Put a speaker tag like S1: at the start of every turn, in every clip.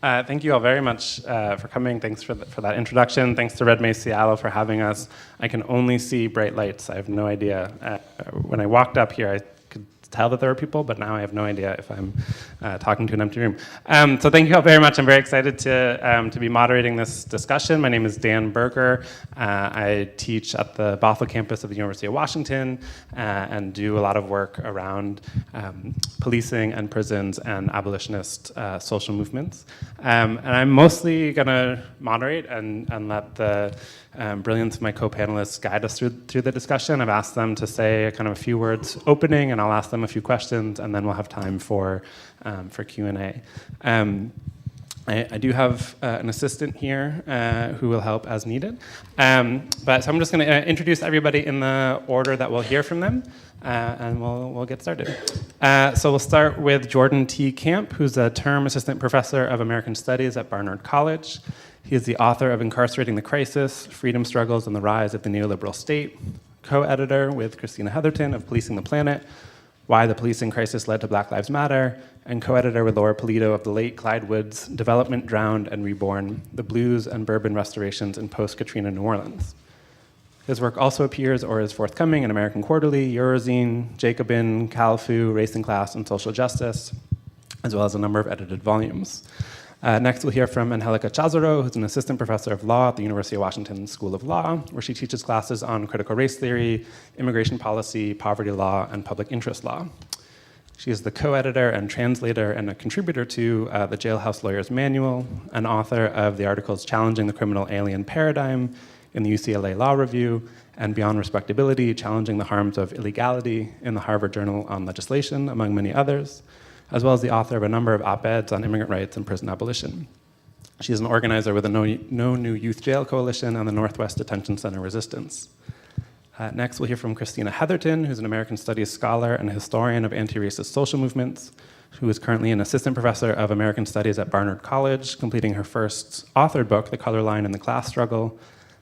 S1: Thank you all very much for coming. Thanks for that introduction. Thanks to Red Mace Seattle for having us. I can only see bright lights. I have no idea. When I walked up here, I could tell that there were people, but now I have no idea if I'm talking to an empty room. So thank you all very much. I'm very excited to be moderating this discussion. My name is Dan Berger. I teach at the Bothell campus of the University of Washington and do a lot of work around policing and prisons and abolitionist social movements. And I'm mostly going to moderate and let the brilliance of my co-panelists guide us through the discussion. I've asked them to say kind of a few words opening, and I'll ask them a few questions, and then we'll have time for Q&A. I do have an assistant here who will help as needed. So I'm just going to introduce everybody in the order that we'll hear from them, and we'll get started. So we'll start with Jordan T. Camp, who's a term assistant professor of American Studies at Barnard College. He is the author of Incarcerating the Crisis, Freedom Struggles and the Rise of the Neoliberal State, co-editor with Christina Heatherton of Policing the Planet, Why the Policing Crisis Led to Black Lives Matter, and co-editor with Laura Polito of the late Clyde Woods' Development, Drowned, and Reborn, The Blues and Bourbon Restorations in Post-Katrina New Orleans. His work also appears or is forthcoming in American Quarterly, Eurozine, Jacobin, Calfu, Race and Class, and Social Justice, as well as a number of edited volumes. Next, we'll hear from Angelica Chazaro, who's an assistant professor of law at the University of Washington School of Law, where she teaches classes on critical race theory, immigration policy, poverty law, and public interest law. She is the co-editor and translator and a contributor to the Jailhouse Lawyer's Manual, and author of the articles Challenging the Criminal Alien Paradigm in the UCLA Law Review, and Beyond Respectability, Challenging the Harms of Illegality in the Harvard Journal on Legislation, among many others, as well as the author of a number of op-eds on immigrant rights and prison abolition. She is an organizer with the No New Youth Jail Coalition and the Northwest Detention Center Resistance. Next, we'll hear from Christina Heatherton, who's an American Studies scholar and a historian of anti-racist social movements, who is currently an assistant professor of American Studies at Barnard College, completing her first authored book, The Color Line and the Class Struggle,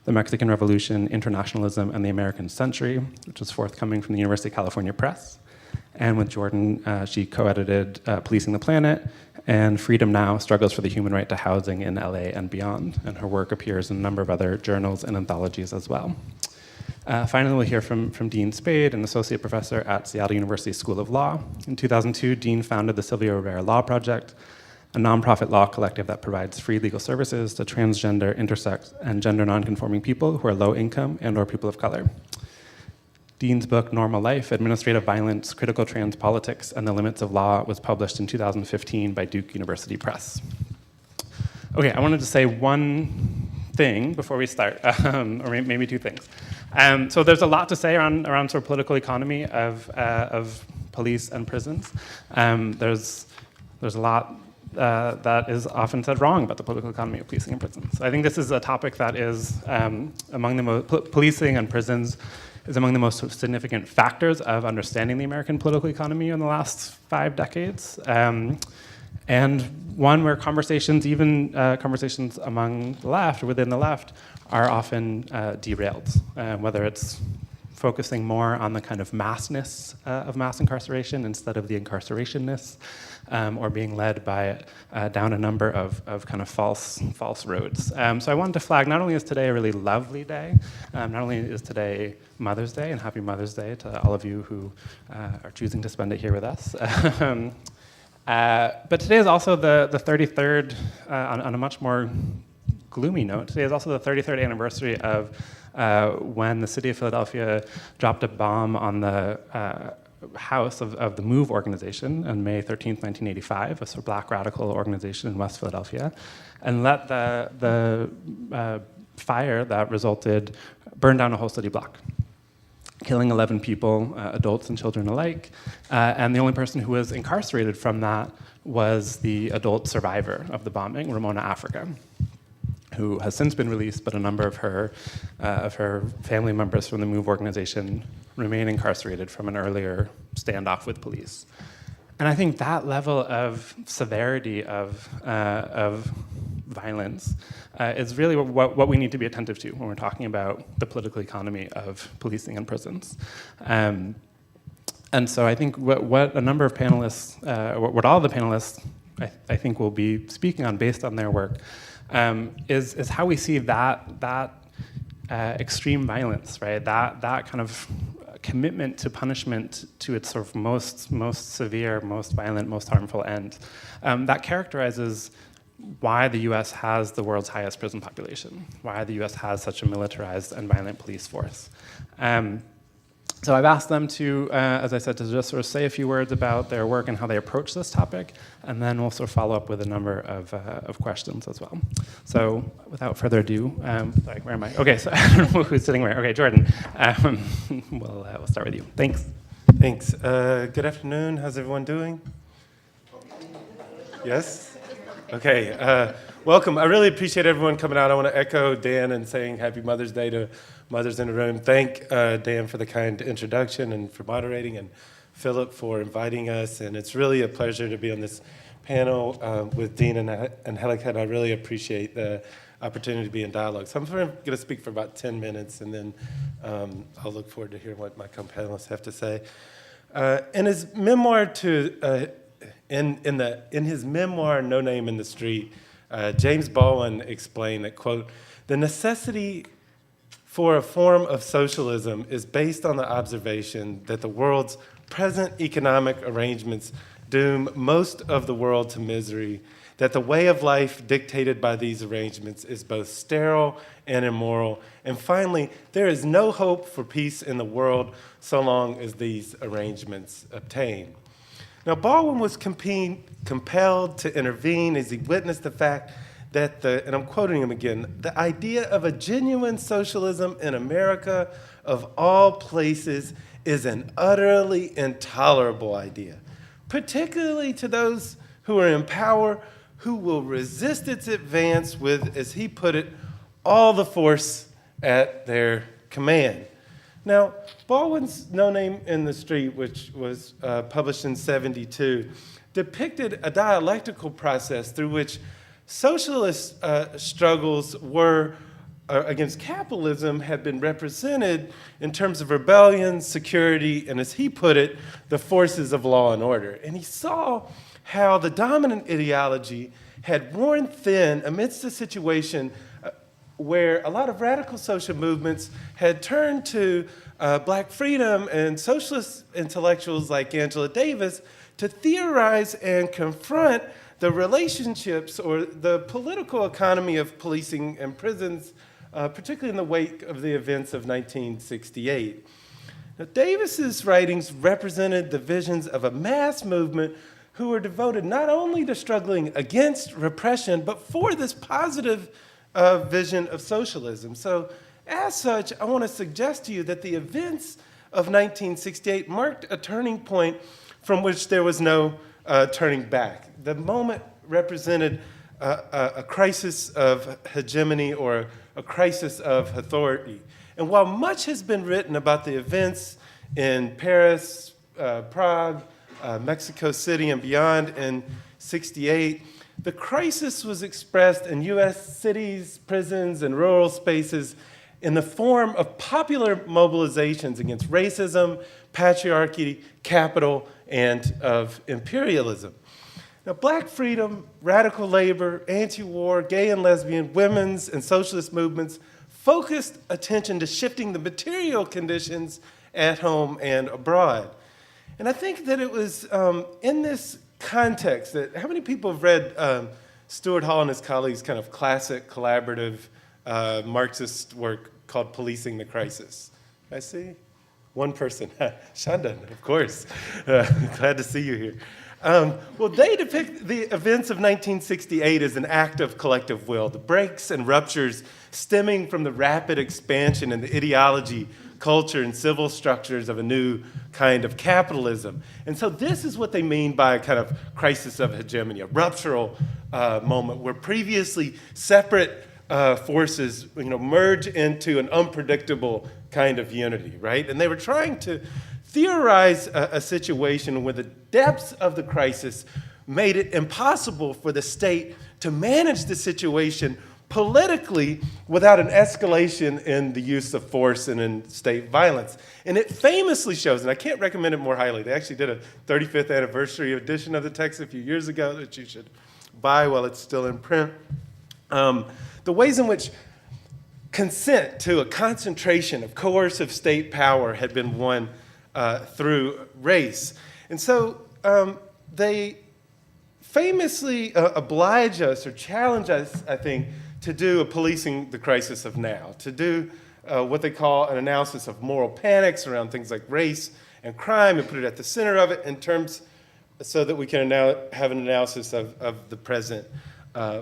S1: The Mexican Revolution, Internationalism, and the American Century, which was forthcoming from the University of California Press. And with Jordan, she co-edited Policing the Planet and Freedom Now, Struggles for the Human Right to Housing in LA and Beyond. And her work appears in a number of other journals and anthologies as well. Finally, we'll hear from Dean Spade, an associate professor at Seattle University School of Law. In 2002, Dean founded the Sylvia Rivera Law Project, a nonprofit law collective that provides free legal services to transgender, intersex, and gender nonconforming people who are low income and/or people of color. Dean's book, Normal Life, Administrative Violence, Critical Trans Politics, and the Limits of Law was published in 2015 by Duke University Press. Okay, I wanted to say one thing before we start, or maybe two things. So there's a lot to say around sort of political economy of police and prisons. There's a lot that is often said wrong about the political economy of policing and prisons. So I think this is a topic that is among the most, policing and prisons is among the most significant factors of understanding the American political economy in the last 5 decades. And one where conversations, even conversations among the left or within the left, are often derailed, whether it's focusing more on the kind of massness of mass incarceration instead of the incarcerationness, or being led by down a number of kind of false roads. So I wanted to flag, not only is today a really lovely day, not only is today Mother's Day, and happy Mother's Day to all of you who are choosing to spend it here with us. But today is also the 33rd, on a much more gloomy note, today is also the 33rd anniversary of when the city of Philadelphia dropped a bomb on the house of the MOVE organization on May 13th, 1985, a sort of black radical organization in West Philadelphia, and let the fire that resulted burn down a whole city block, killing 11 people, adults and children alike, and the only person who was incarcerated from that was the adult survivor of the bombing, Ramona Africa, who has since been released, but a number of her family members from the MOVE organization remain incarcerated from an earlier standoff with police. And I think that level of severity of violence is really what we need to be attentive to when we're talking about the political economy of policing and prisons. And so I think what a number of panelists, what all the panelists I think will be speaking on based on their work, is how we see that extreme violence, right? That kind of commitment to punishment to its sort of most severe, most violent, most harmful end. That characterizes why the US has the world's highest prison population, why the US has such a militarized and violent police force. So I've asked them to, as I said, to just sort of say a few words about their work and how they approach this topic, and then we'll sort of follow up with a number of questions as well. So without further ado, sorry, where am I? Okay, so I don't know who's sitting where. Okay, Jordan, we'll start with you. Thanks.
S2: Thanks. Good afternoon. How's everyone doing? Yes? Okay. Welcome. I really appreciate everyone coming out. I want to echo Dan and saying Happy Mother's Day to mothers in the room. Thank Dan for the kind introduction and for moderating, and Philip for inviting us. And it's really a pleasure to be on this panel with Dean and Angelica. I really appreciate the opportunity to be in dialogue. So I'm going to speak for about 10 minutes, and then I'll look forward to hearing what my co-panelists have to say. In his memoir, in his memoir, No Name in the Street, James Baldwin explained that, quote, "The necessity for a form of socialism is based on the observation that the world's present economic arrangements doom most of the world to misery, that the way of life dictated by these arrangements is both sterile and immoral, and finally, there is no hope for peace in the world so long as these arrangements obtain." Now, Baldwin was compelled to intervene as he witnessed the fact that and I'm quoting him again, "the idea of a genuine socialism in America, of all places, is an utterly intolerable idea, particularly to those who are in power, who will resist its advance with, as he put it, all the force at their command." Now, Baldwin's No Name in the Street, which was published in '72, depicted a dialectical process through which socialist struggles were against capitalism had been represented in terms of rebellion, security, and as he put it, the forces of law and order. And he saw how the dominant ideology had worn thin amidst a situation where a lot of radical social movements had turned to black freedom and socialist intellectuals like Angela Davis to theorize and confront the relationships or the political economy of policing and prisons, particularly in the wake of the events of 1968. Now, Davis's writings represented the visions of a mass movement who were devoted not only to struggling against repression, but for this positive vision of socialism. So, as such, I want to suggest to you that the events of 1968 marked a turning point from which there was no turning back. The moment represented a crisis of hegemony or a crisis of authority. And while much has been written about the events in Paris, Prague, Mexico City, and beyond in '68, the crisis was expressed in US cities, prisons, and rural spaces in the form of popular mobilizations against racism, patriarchy, capital, and of imperialism. Now, black freedom, radical labor, anti-war, gay and lesbian, women's, and socialist movements focused attention to shifting the material conditions at home and abroad. And I think that it was in this context that, how many people have read Stuart Hall and his colleagues' kind of classic collaborative Marxist work called Policing the Crisis? I see one person, Shandan, of course. Glad to see you here. Well, they depict the events of 1968 as an act of collective will, the breaks and ruptures stemming from the rapid expansion in the ideology, culture, and civil structures of a new kind of capitalism. And so this is what they mean by a kind of crisis of hegemony, a ruptural moment where previously separate forces merge into an unpredictable kind of unity, right? And they were trying to theorize a situation where the depths of the crisis made it impossible for the state to manage the situation politically without an escalation in the use of force and in state violence. And it famously shows, and I can't recommend it more highly, they actually did a 35th anniversary edition of the text a few years ago that you should buy while it's still in print. The ways in which consent to a concentration of coercive state power had been won through race. And so they famously oblige us or challenge us, I think, to do a policing the crisis of now, to do what they call an analysis of moral panics around things like race and crime and put it at the center of it in terms so that we can now have an analysis of the present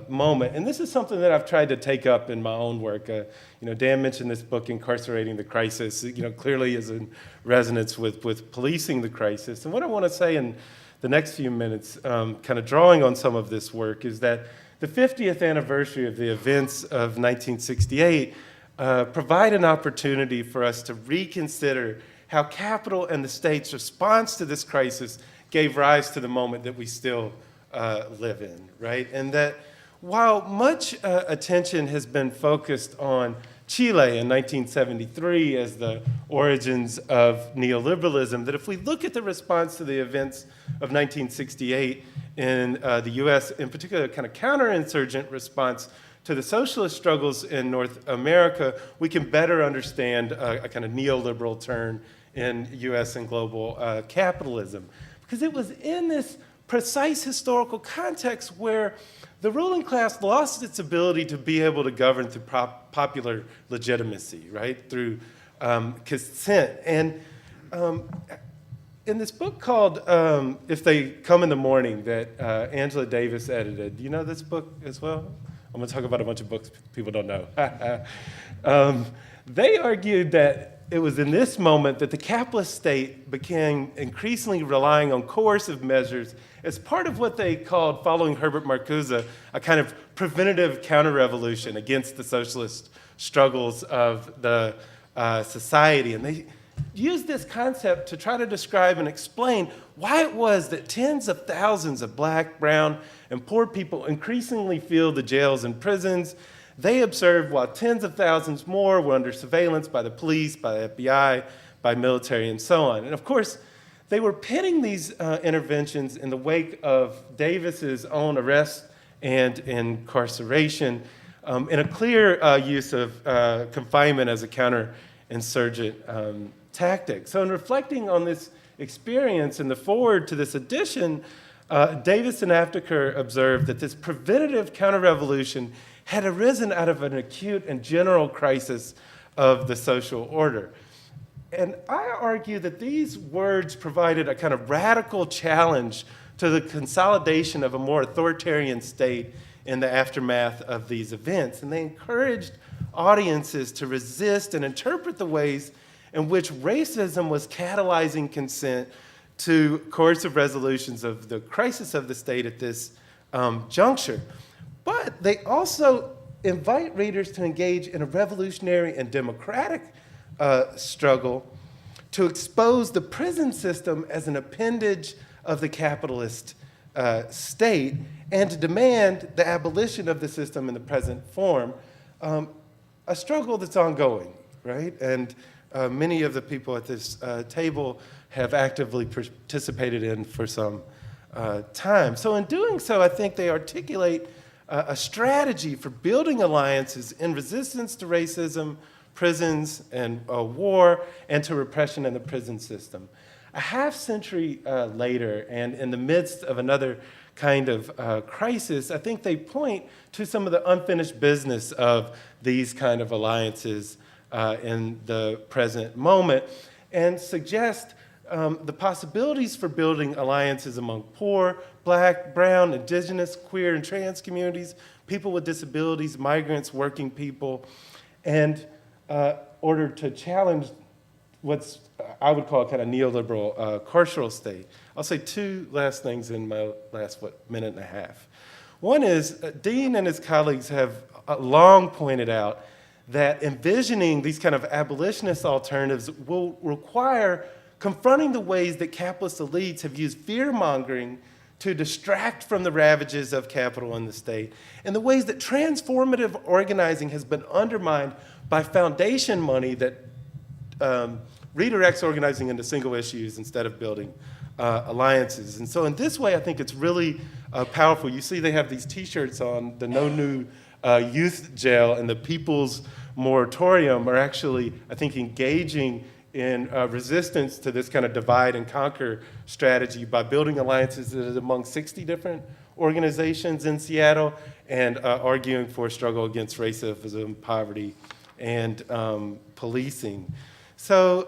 S2: moment. And this is something that I've tried to take up in my own work. Dan mentioned this book, Incarcerating the Crisis, clearly is in resonance with policing the crisis. And what I want to say in the next few minutes, kind of drawing on some of this work, is that the 50th anniversary of the events of 1968 provide an opportunity for us to reconsider how capital and the state's response to this crisis gave rise to the moment that we still live in, right? And that while much attention has been focused on Chile in 1973 as the origins of neoliberalism, that if we look at the response to the events of 1968 in the US, in particular, a kind of counterinsurgent response to the socialist struggles in North America, we can better understand a kind of neoliberal turn in US and global capitalism. Because it was in this precise historical context where the ruling class lost its ability to be able to govern through popular legitimacy, right, through consent. And in this book called If They Come in the Morning that Angela Davis edited, do you know this book as well? I'm going to talk about a bunch of books people don't know. They argued that it was in this moment that the capitalist state became increasingly relying on coercive measures as part of what they called, following Herbert Marcuse, a kind of preventative counter-revolution against the socialist struggles of the society. And they used this concept to try to describe and explain why it was that tens of thousands of black, brown, and poor people increasingly filled the jails and prisons. They observed while tens of thousands more were under surveillance by the police, by the FBI, by military, and so on. And of course, they were pitting these interventions in the wake of Davis's own arrest and incarceration in a clear use of confinement as a counterinsurgent tactic. So in reflecting on this experience in the forward to this edition, Davis and Apteker observed that this preventative counter-revolution had arisen out of an acute and general crisis of the social order. And I argue that these words provided a kind of radical challenge to the consolidation of a more authoritarian state in the aftermath of these events. And they encouraged audiences to resist and interpret the ways in which racism was catalyzing consent to coercive resolutions of the crisis of the state at this juncture. But they also invite readers to engage in a revolutionary and democratic struggle to expose the prison system as an appendage of the capitalist state and to demand the abolition of the system in the present form, a struggle that's ongoing, right? And many of the people at this table have actively participated in for some time. So in doing so, I think they articulate a strategy for building alliances in resistance to racism, prisons, and war, and to repression in the prison system. A half century later, and in the midst of another kind of crisis, I think they point to some of the unfinished business of these kind of alliances in the present moment, and suggest the possibilities for building alliances among poor, black, brown, indigenous, queer, and trans communities, people with disabilities, migrants, working people, and order to challenge what's I would call a kind of neoliberal carceral state. I'll say two last things in my last, minute and a half. One is Dean and his colleagues have long pointed out that envisioning these kind of abolitionist alternatives will require confronting the ways that capitalist elites have used fear-mongering to distract from the ravages of capital and the state, and the ways that transformative organizing has been undermined by foundation money that redirects organizing into single issues instead of building alliances. And so in this way, I think it's really powerful. You see they have these T-shirts on, the No New Youth Jail and the People's Moratorium are actually, I think, engaging in resistance to this kind of divide and conquer strategy by building alliances that is among 60 different organizations in Seattle and arguing for a struggle against racism, poverty, and policing. So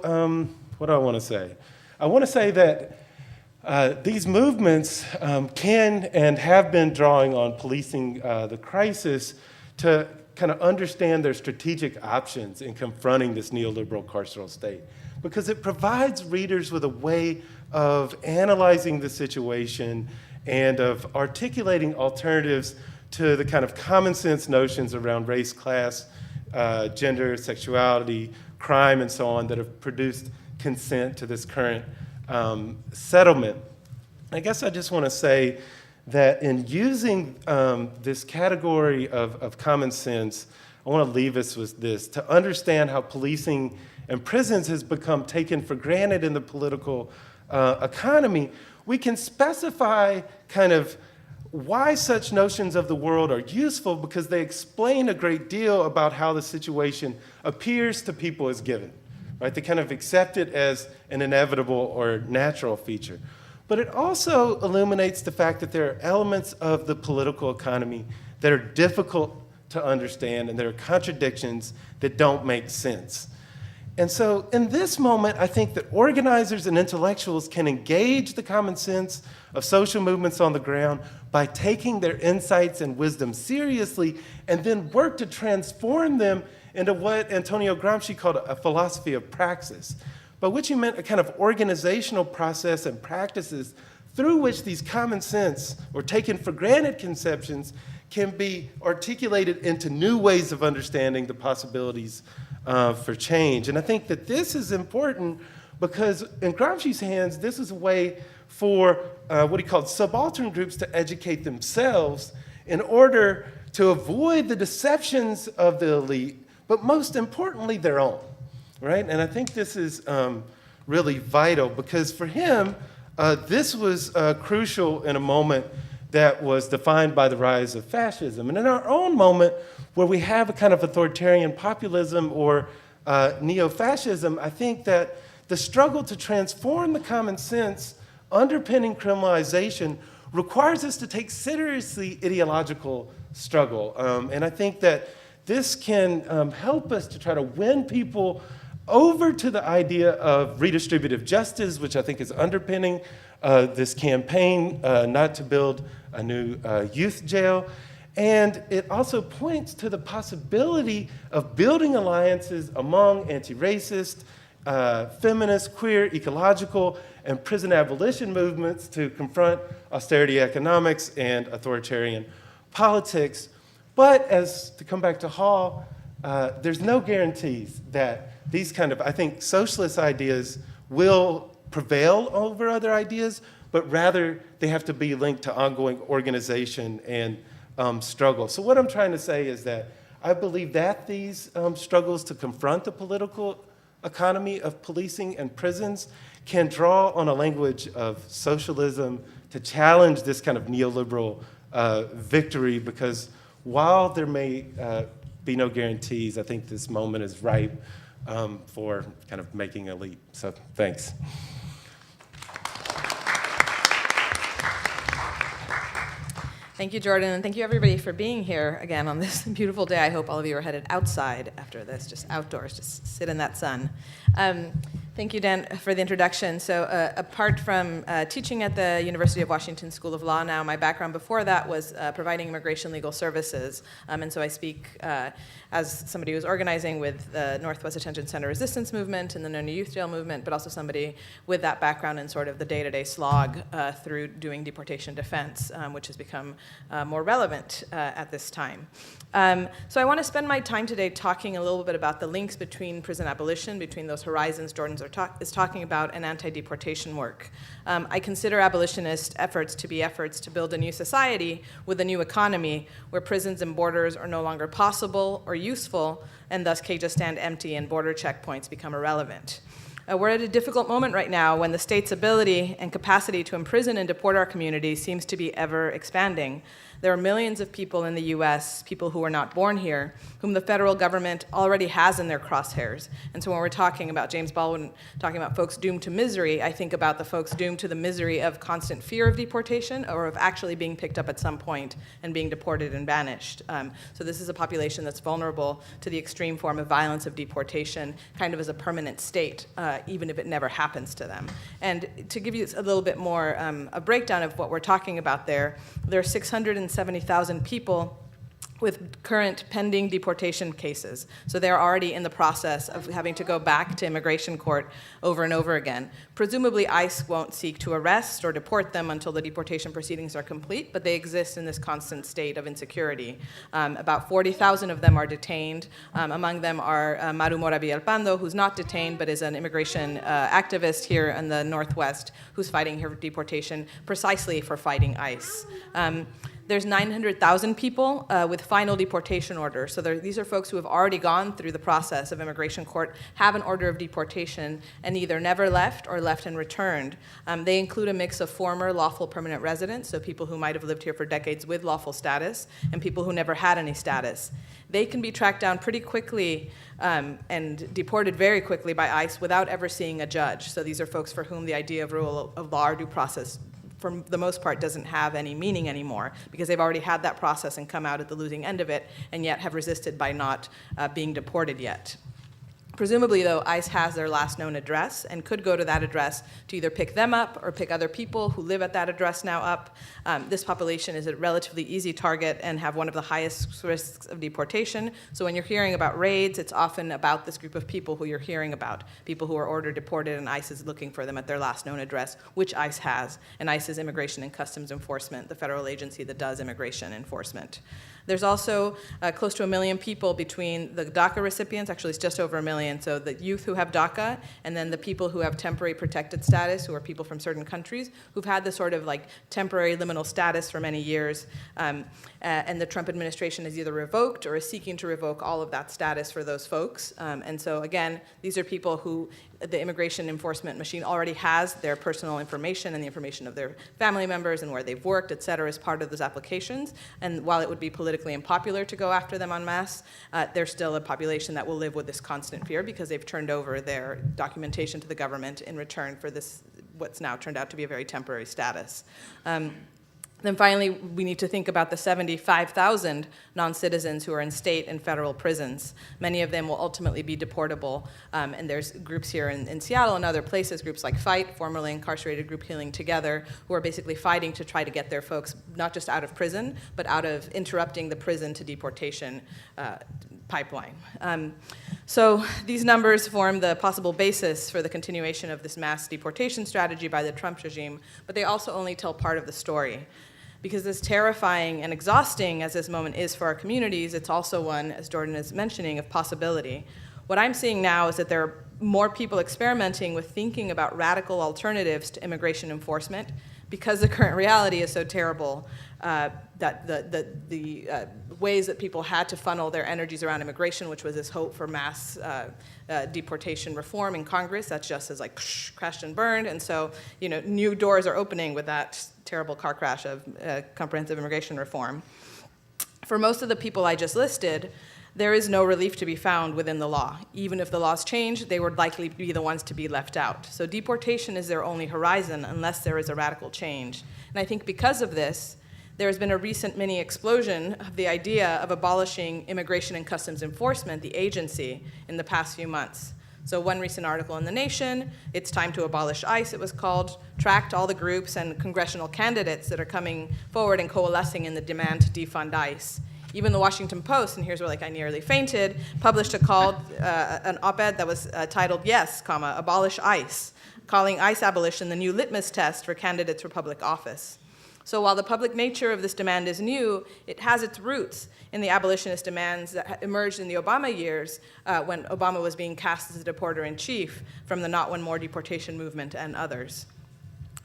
S2: what do I want to say? I want to say that these movements can and have been drawing on policing the crisis to kind of understand their strategic options in confronting this neoliberal carceral state, because it provides readers with a way of analyzing the situation and of articulating alternatives to the kind of common sense notions around race, class, gender, sexuality, crime, and so on that have produced consent to this current settlement. I guess I just want to say that in using this category of common sense, I want to leave us with this: to understand how policing and prisons has become taken for granted in the political economy, we can specify kind of why such notions of the world are useful, because they explain a great deal about how the situation appears to people as given, right? They kind of accept it as an inevitable or natural feature. But it also illuminates the fact that there are elements of the political economy that are difficult to understand, and there are contradictions that don't make sense. And so in this moment, I think that organizers and intellectuals can engage the common sense of social movements on the ground by taking their insights and wisdom seriously, and then work to transform them into what Antonio Gramsci called a philosophy of praxis, by which he meant a kind of organizational process and practices through which these common sense or taken for granted conceptions can be articulated into new ways of understanding the possibilities for change. And I think that this is important because in Gramsci's hands, this is a way for what he called subaltern groups to educate themselves in order to avoid the deceptions of the elite, but most importantly, their own, right? And I think this is really vital, because for him, this was crucial in a moment that was defined by the rise of fascism. And in our own moment, where we have a kind of authoritarian populism or neo-fascism, I think that the struggle to transform the common sense underpinning criminalization requires us to take seriously ideological struggle. And I think that this can help us to try to win people over to the idea of redistributive justice, which I think is underpinning this campaign not to build a new youth jail. And it also points to the possibility of building alliances among anti-racist, feminist, queer, ecological, and prison abolition movements to confront austerity economics and authoritarian politics. But as to come back to Hall, there's no guarantees that these kind of, I think, socialist ideas will prevail over other ideas, but rather they have to be linked to ongoing organization and struggle. So what I'm trying to say is that I believe that these struggles to confront the political economy of policing and prisons can draw on a language of socialism to challenge this kind of neoliberal victory, because while there may be no guarantees, I think this moment is ripe for kind of making a leap. So thanks.
S3: Thank you, Jordan, and thank you, everybody, for being here again on this beautiful day. I hope all of you are headed outside after this, just outdoors, just sit in that sun. Thank you, Dan, for the introduction. So apart from teaching at the University of Washington School of Law now, my background before that was providing immigration legal services. And so I speak as somebody who's organizing with the Northwest Detention Center Resistance Movement and the No New Youth Jail Movement, but also somebody with that background in sort of the day-to-day slog through doing deportation defense, which has become more relevant at this time. So I want to spend my time today talking a little bit about the links between prison abolition, between those horizons Jordan's is talking about an anti-deportation work. I consider abolitionist efforts to be efforts to build a new society with a new economy where prisons and borders are no longer possible or useful, and thus cages stand empty and border checkpoints become irrelevant. We're at a difficult moment right now when the state's ability and capacity to imprison and deport our community seems to be ever expanding. There are millions of people in the US, people who are not born here, whom the federal government already has in their crosshairs. And so when we're talking about James Baldwin, talking about folks doomed to misery, I think about the folks doomed to the misery of constant fear of deportation or of actually being picked up at some point and being deported and banished. So this is a population that's vulnerable to the extreme form of violence of deportation, kind of as a permanent state, even if it never happens to them. And to give you a little bit more a breakdown of what we're talking about there are 670,000 people with current pending deportation cases. So they're already in the process of having to go back to immigration court over and over again. Presumably, ICE won't seek to arrest or deport them until the deportation proceedings are complete, but they exist in this constant state of insecurity. About 40,000 of them are detained. Among them are Maru Mora Villalpando, who's not detained, but is an immigration activist here in the Northwest, who's fighting her deportation precisely for fighting ICE. There's 900,000 people with final deportation orders. So these are folks who have already gone through the process of immigration court, have an order of deportation, and either never left or left and returned. They include a mix of former lawful permanent residents, so people who might have lived here for decades with lawful status, and people who never had any status. They can be tracked down pretty quickly and deported very quickly by ICE without ever seeing a judge. So these are folks for whom the idea of rule of law or due process for the most part, doesn't have any meaning anymore because they've already had that process and come out at the losing end of it and yet have resisted by not being deported yet. Presumably, though, ICE has their last known address and could go to that address to either pick them up or pick other people who live at that address now up. This population is a relatively easy target and have one of the highest risks of deportation. So when you're hearing about raids, it's often about this group of people who you're hearing about, people who are ordered deported and ICE is looking for them at their last known address, which ICE has. And ICE is Immigration and Customs Enforcement, the federal agency that does immigration enforcement. There's also close to 1 million people between the DACA recipients, actually it's just over 1 million, so the youth who have DACA, and then the people who have temporary protected status, who are people from certain countries, who've had this sort of like temporary liminal status for many years, and the Trump administration has either revoked or is seeking to revoke all of that status for those folks. And so again, these are people who the immigration enforcement machine already has their personal information and the information of their family members and where they've worked, et cetera, as part of those applications. And while it would be politically unpopular to go after them en masse, they're still a population that will live with this constant fear because they've turned over their documentation to the government in return for this, what's now turned out to be a very temporary status. Then finally, we need to think about the 75,000 non-citizens who are in state and federal prisons. Many of them will ultimately be deportable, and there's groups here in Seattle and other places, groups like FIGHT, formerly Incarcerated Group Healing Together, who are basically fighting to try to get their folks not just out of prison, but out of interrupting the prison to deportation pipeline. So these numbers form the possible basis for the continuation of this mass deportation strategy by the Trump regime, but they also only tell part of the story. Because as terrifying and exhausting as this moment is for our communities, it's also one, as Jordan is mentioning, of possibility. What I'm seeing now is that there are more people experimenting with thinking about radical alternatives to immigration enforcement because the current reality is so terrible that the ways that people had to funnel their energies around immigration, which was this hope for mass deportation reform in Congress, that's just as like crashed and burned. And so, new doors are opening with that terrible car crash of comprehensive immigration reform. For most of the people I just listed, there is no relief to be found within the law. Even if the laws change, they would likely be the ones to be left out. So deportation is their only horizon unless there is a radical change. And I think because of this, there has been a recent mini explosion of the idea of abolishing Immigration and Customs Enforcement, the agency, in the past few months. So one recent article in The Nation, "It's Time to Abolish ICE," it was called, tracked all the groups and congressional candidates that are coming forward and coalescing in the demand to defund ICE. Even the Washington Post, and here's where I nearly fainted, published an op-ed that was titled, "Yes, abolish ICE," calling ICE abolition the new litmus test for candidates for public office. So while the public nature of this demand is new, it has its roots in the abolitionist demands that emerged in the Obama years when Obama was being cast as the deporter-in-chief from the Not One More deportation movement and others.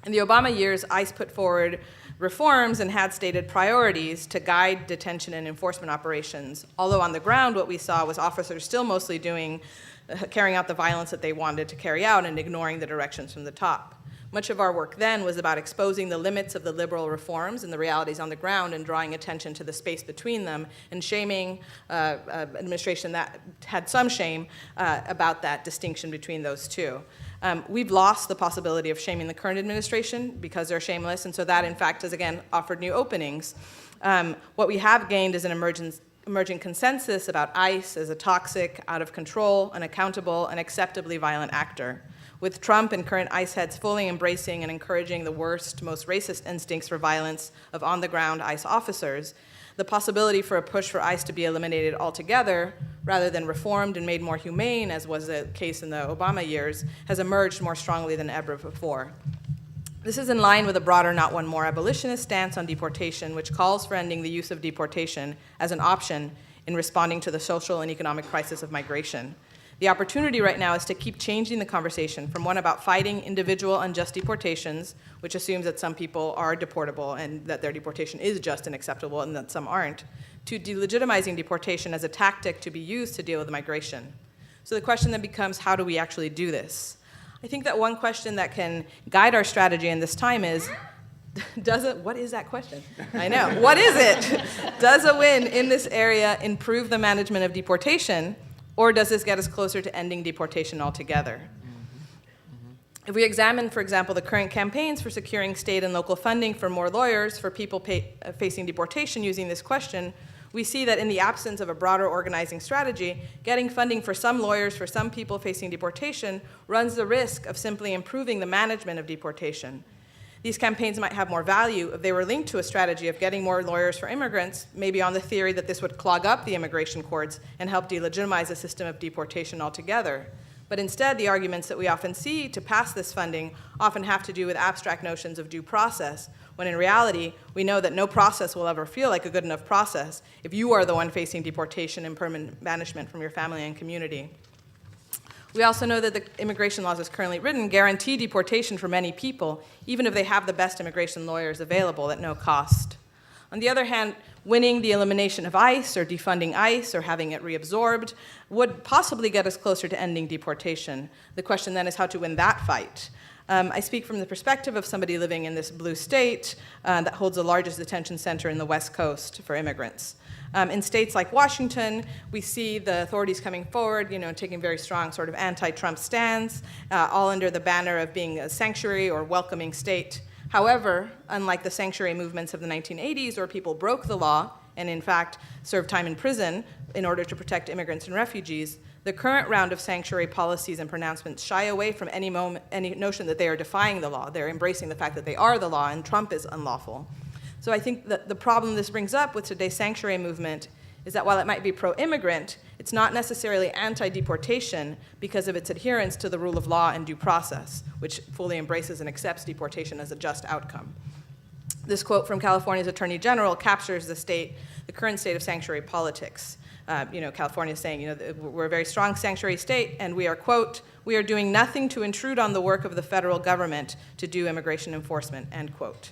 S3: In the Obama years, ICE put forward reforms and had stated priorities to guide detention and enforcement operations, although on the ground what we saw was officers still mostly carrying out the violence that they wanted to carry out and ignoring the directions from the top. Much of our work then was about exposing the limits of the liberal reforms and the realities on the ground and drawing attention to the space between them and shaming administration that had some shame about that distinction between those two. We've lost the possibility of shaming the current administration because they're shameless, and so that, in fact, has, again, offered new openings. What we have gained is an emerging consensus about ICE as a toxic, out of control, unaccountable, and acceptably violent actor. With Trump and current ICE heads fully embracing and encouraging the worst, most racist instincts for violence of on-the-ground ICE officers, the possibility for a push for ICE to be eliminated altogether, rather than reformed and made more humane, as was the case in the Obama years, has emerged more strongly than ever before. This is in line with a broader Not One More abolitionist stance on deportation, which calls for ending the use of deportation as an option in responding to the social and economic crisis of migration. The opportunity right now is to keep changing the conversation from one about fighting individual unjust deportations, which assumes that some people are deportable and that their deportation is just and acceptable and that some aren't, to delegitimizing deportation as a tactic to be used to deal with migration. So the question then becomes, how do we actually do this? I think that one question that can guide our strategy in this time is, what is that question? I know, what is it? Does a win in this area improve the management of deportation, or does this get us closer to ending deportation altogether? If we examine, for example, the current campaigns for securing state and local funding for more lawyers for people facing deportation using this question, we see that in the absence of a broader organizing strategy, getting funding for some lawyers for some people facing deportation runs the risk of simply improving the management of deportation. These campaigns might have more value if they were linked to a strategy of getting more lawyers for immigrants, maybe on the theory that this would clog up the immigration courts and help delegitimize the system of deportation altogether. But instead, the arguments that we often see to pass this funding often have to do with abstract notions of due process, when in reality, we know that no process will ever feel like a good enough process if you are the one facing deportation and permanent banishment from your family and community. We also know that the immigration laws as currently written guarantee deportation for many people, even if they have the best immigration lawyers available at no cost. On the other hand, winning the elimination of ICE or defunding ICE or having it reabsorbed would possibly get us closer to ending deportation. The question then is how to win that fight. I speak from the perspective of somebody living in this blue state that holds the largest detention center in the West Coast for immigrants. In states like Washington, we see the authorities coming forward, taking very strong sort of anti-Trump stands, all under the banner of being a sanctuary or welcoming state. However, unlike the sanctuary movements of the 1980s, where people broke the law and in fact served time in prison in order to protect immigrants and refugees, the current round of sanctuary policies and pronouncements shy away from any notion that they are defying the law. They're embracing the fact that they are the law and Trump is unlawful. So I think that the problem this brings up with today's sanctuary movement is that while it might be pro-immigrant, it's not necessarily anti-deportation because of its adherence to the rule of law and due process, which fully embraces and accepts deportation as a just outcome. This quote from California's Attorney General captures the current state of sanctuary politics. California is saying, we're a very strong sanctuary state, and we are, quote, "we are doing nothing to intrude on the work of the federal government to do immigration enforcement," end quote.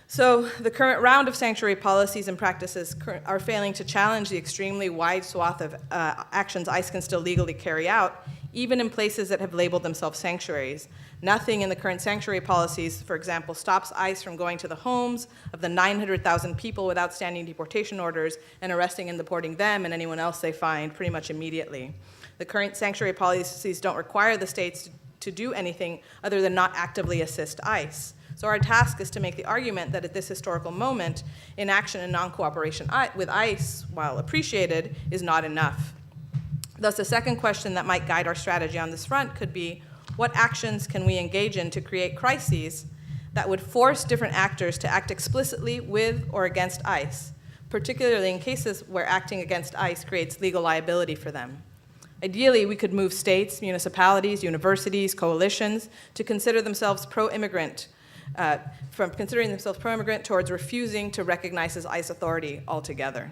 S3: So the current round of sanctuary policies and practices are failing to challenge the extremely wide swath of actions ICE can still legally carry out, even in places that have labeled themselves sanctuaries. Nothing in the current sanctuary policies, for example, stops ICE from going to the homes of the 900,000 people with outstanding deportation orders and arresting and deporting them and anyone else they find pretty much immediately. The current sanctuary policies don't require the states to do anything other than not actively assist ICE. So our task is to make the argument that at this historical moment, inaction and non-cooperation with ICE, while appreciated, is not enough. Thus, the second question that might guide our strategy on this front could be, what actions can we engage in to create crises that would force different actors to act explicitly with or against ICE, particularly in cases where acting against ICE creates legal liability for them? Ideally, we could move states, municipalities, universities, coalitions to consider themselves pro-immigrant, from considering themselves pro-immigrant towards refusing to recognize as ICE authority altogether.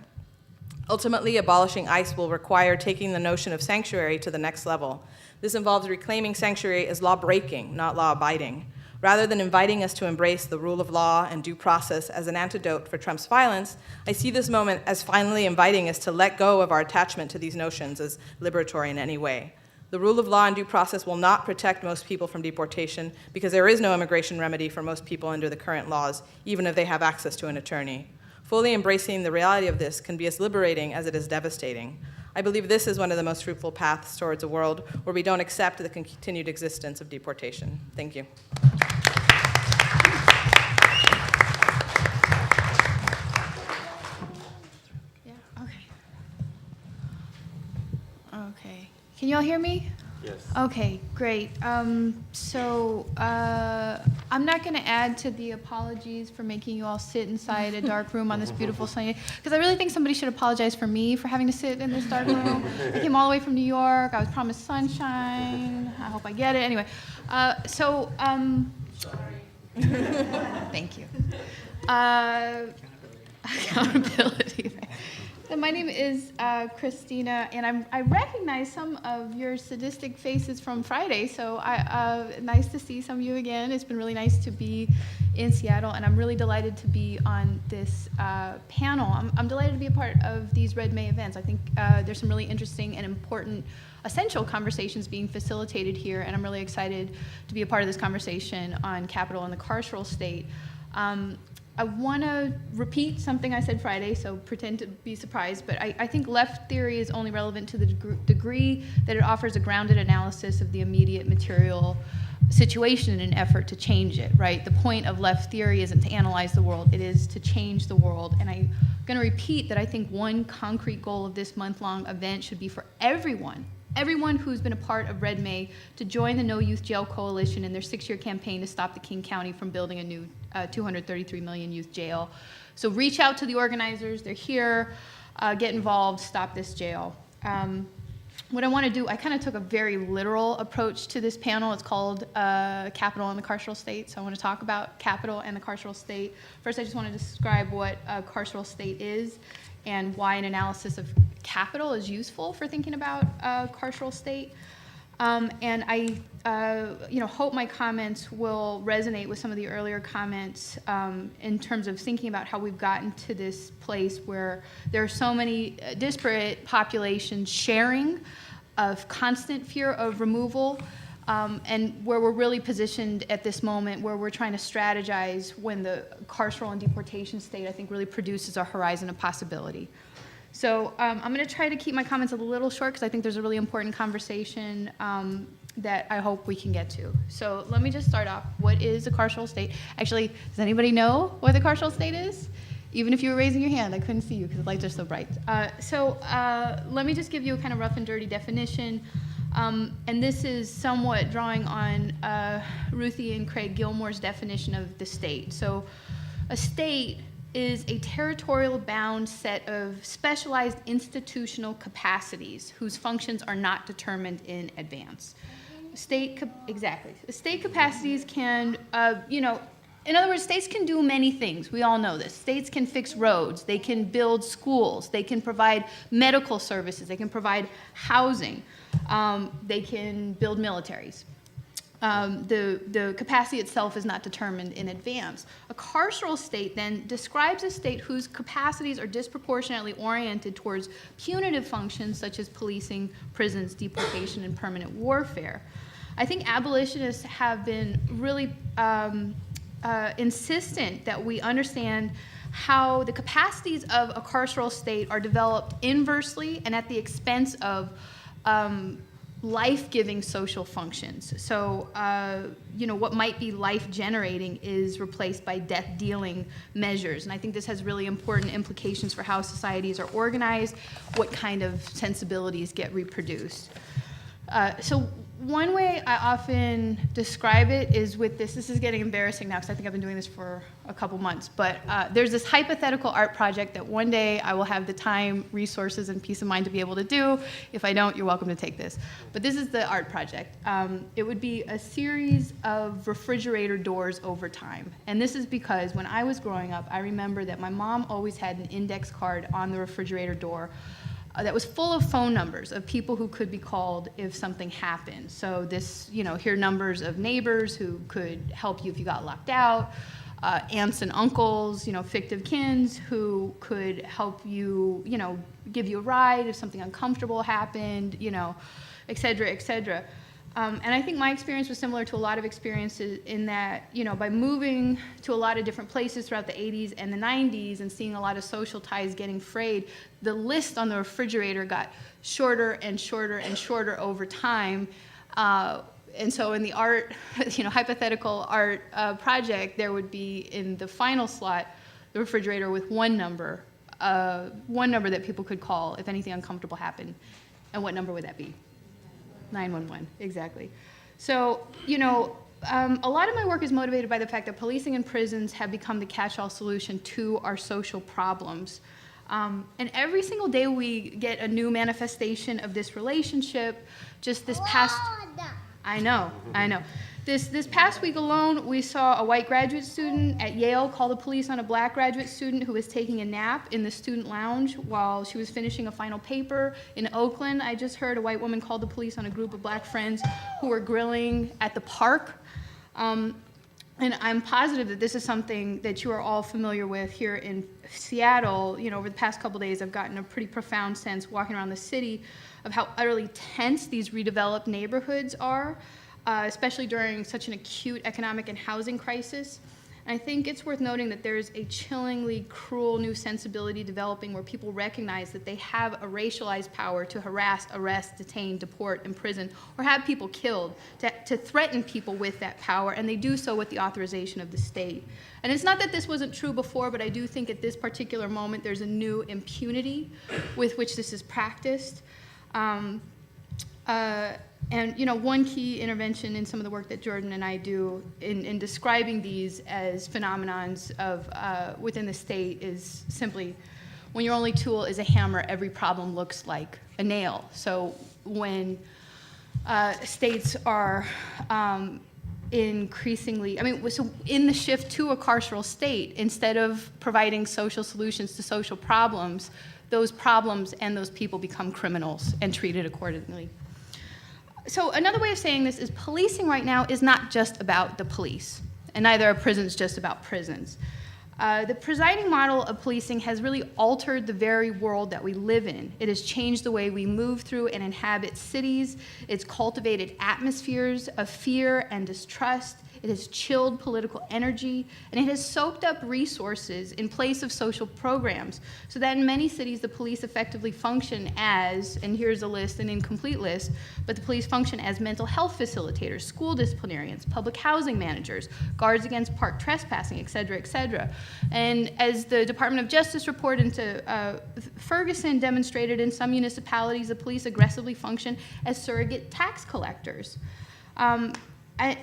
S3: Ultimately, abolishing ICE will require taking the notion of sanctuary to the next level. This involves reclaiming sanctuary as law-breaking, not law-abiding. Rather than inviting us to embrace the rule of law and due process as an antidote for Trump's violence, I see this moment as finally inviting us to let go of our attachment to these notions as liberatory in any way. The rule of law and due process will not protect most people from deportation because there is no immigration remedy for most people under the current laws, even if they have access to an attorney. Fully embracing the reality of this can be as liberating as it is devastating. I believe this is one of the most fruitful paths towards a world where we don't accept the continued existence of deportation. Thank you.
S4: Okay. Can you all hear me?
S2: Yes.
S4: Okay, great. I'm not going to add to the apologies for making you all sit inside a dark room on this beautiful sunny day, because I really think somebody should apologize for me for having to sit in this dark room. I came all the way from New York. I was promised sunshine. I hope I get it. Anyway, sorry. Thank you. Accountability. So my name is Christina, and I recognize some of your sadistic faces from Friday, so nice to see some of you again. It's been really nice to be in Seattle, and I'm really delighted to be on this panel. I'm delighted to be a part of these Red May events. I think there's some really interesting and important, essential conversations being facilitated here, and I'm really excited to be a part of this conversation on Capitol and the carceral state. I want to repeat something I said Friday, so pretend to be surprised, but I think left theory is only relevant to the degree that it offers a grounded analysis of the immediate material situation in an effort to change it, right? The point of left theory isn't to analyze the world, it is to change the world. And I'm going to repeat that I think one concrete goal of this month-long event should be for everyone who's been a part of Red May to join the No Youth Jail Coalition in their 6-year campaign to stop the King County from building a new 233 million youth jail. So reach out to the organizers, they're here, get involved, stop this jail. What I want to do, I kind of took a very literal approach to this panel. It's called Capitol and the Carceral State, so I want to talk about Capitol and the carceral state. First, I just want to describe what a carceral state is and why an analysis of Capitol is useful for thinking about carceral state. And I hope my comments will resonate with some of the earlier comments in terms of thinking about how we've gotten to this place where there are so many disparate populations sharing of constant fear of removal, and where we're really positioned at this moment where we're trying to strategize when the carceral and deportation state, I think, really produces a horizon of possibility. So I'm going to try to keep my comments a little short because I think there's a really important conversation that I hope we can get to. So let me just start off. What is a carceral state? Actually, does anybody know what the carceral state is? Even if you were raising your hand, I couldn't see you because the lights are so bright. So let me just give you a kind of rough and dirty definition. And this is somewhat drawing on Ruthie and Craig Gilmore's definition of the state. So a state is a territorial bound set of specialized institutional capacities whose functions are not determined in advance. State capacities can, in other words, states can do many things. We all know this. States can fix roads. They can build schools. They can provide medical services. They can provide housing. They can build militaries. The capacity itself is not determined in advance. A carceral state then describes a state whose capacities are disproportionately oriented towards punitive functions such as policing, prisons, deportation, and permanent warfare. I think abolitionists have been really insistent that we understand how the capacities of a carceral state are developed inversely and at the expense of life-giving social functions. So, what might be life-generating is replaced by death-dealing measures. And I think this has really important implications for how societies are organized, what kind of sensibilities get reproduced. So one way I often describe it is with this. This is getting embarrassing now because I think I've been doing this for a couple months. But there's this hypothetical art project that one day I will have the time, resources, and peace of mind to be able to do. If I don't, you're welcome to take this. But this is the art project. It would be a series of refrigerator doors over time. And this is because when I was growing up, I remember that my mom always had an index card on the refrigerator door that was full of phone numbers of people who could be called if something happened. So this, here are numbers of neighbors who could help you if you got locked out, aunts and uncles, fictive kins who could help you, give you a ride if something uncomfortable happened, et cetera, et cetera. And I think my experience was similar to a lot of experiences in that, by moving to a lot of different places throughout the 80s and the 90s and seeing a lot of social ties getting frayed, the list on the refrigerator got shorter and shorter and shorter over time. And so in the art, hypothetical art project, there would be in the final slot, the refrigerator with one number that people could call if anything uncomfortable happened. And what number would that be? 911, exactly. So, a lot of my work is motivated by the fact that policing and prisons have become the catch-all solution to our social problems. And every single day we get a new manifestation of this relationship. Just this past, I know. This past week alone, we saw a white graduate student at Yale call the police on a black graduate student who was taking a nap in the student lounge while she was finishing a final paper. In Oakland, I just heard a white woman call the police on a group of black friends who were grilling at the park. And I'm positive that this is something that you are all familiar with here in Seattle. Over the past couple days, I've gotten a pretty profound sense walking around the city of how utterly tense these redeveloped neighborhoods are. Especially during such an acute economic and housing crisis. And I think it's worth noting that there's a chillingly cruel new sensibility developing where people recognize that they have a racialized power to harass, arrest, detain, deport, imprison, or have people killed, to threaten people with that power, and they do so with the authorization of the state. And it's not that this wasn't true before, but I do think at this particular moment there's a new impunity with which this is practiced. And one key intervention in some of the work that Jordan and I do in describing these as phenomenons of within the state is simply when your only tool is a hammer, every problem looks like a nail. So when states are increasingly, so in the shift to a carceral state, instead of providing social solutions to social problems, those problems and those people become criminals and treated accordingly. So another way of saying this is policing right now is not just about the police, and neither are prisons just about prisons. The presiding model of policing has really altered the very world that we live in. It has changed the way we move through and inhabit cities. It's cultivated atmospheres of fear and distrust. It has chilled political energy, and it has soaked up resources in place of social programs, so that in many cities the police effectively function as, and here's a list, an incomplete list, but the police function as mental health facilitators, school disciplinarians, public housing managers, guards against park trespassing, et cetera, et cetera. And as the Department of Justice report into Ferguson demonstrated, in some municipalities the police aggressively function as surrogate tax collectors. As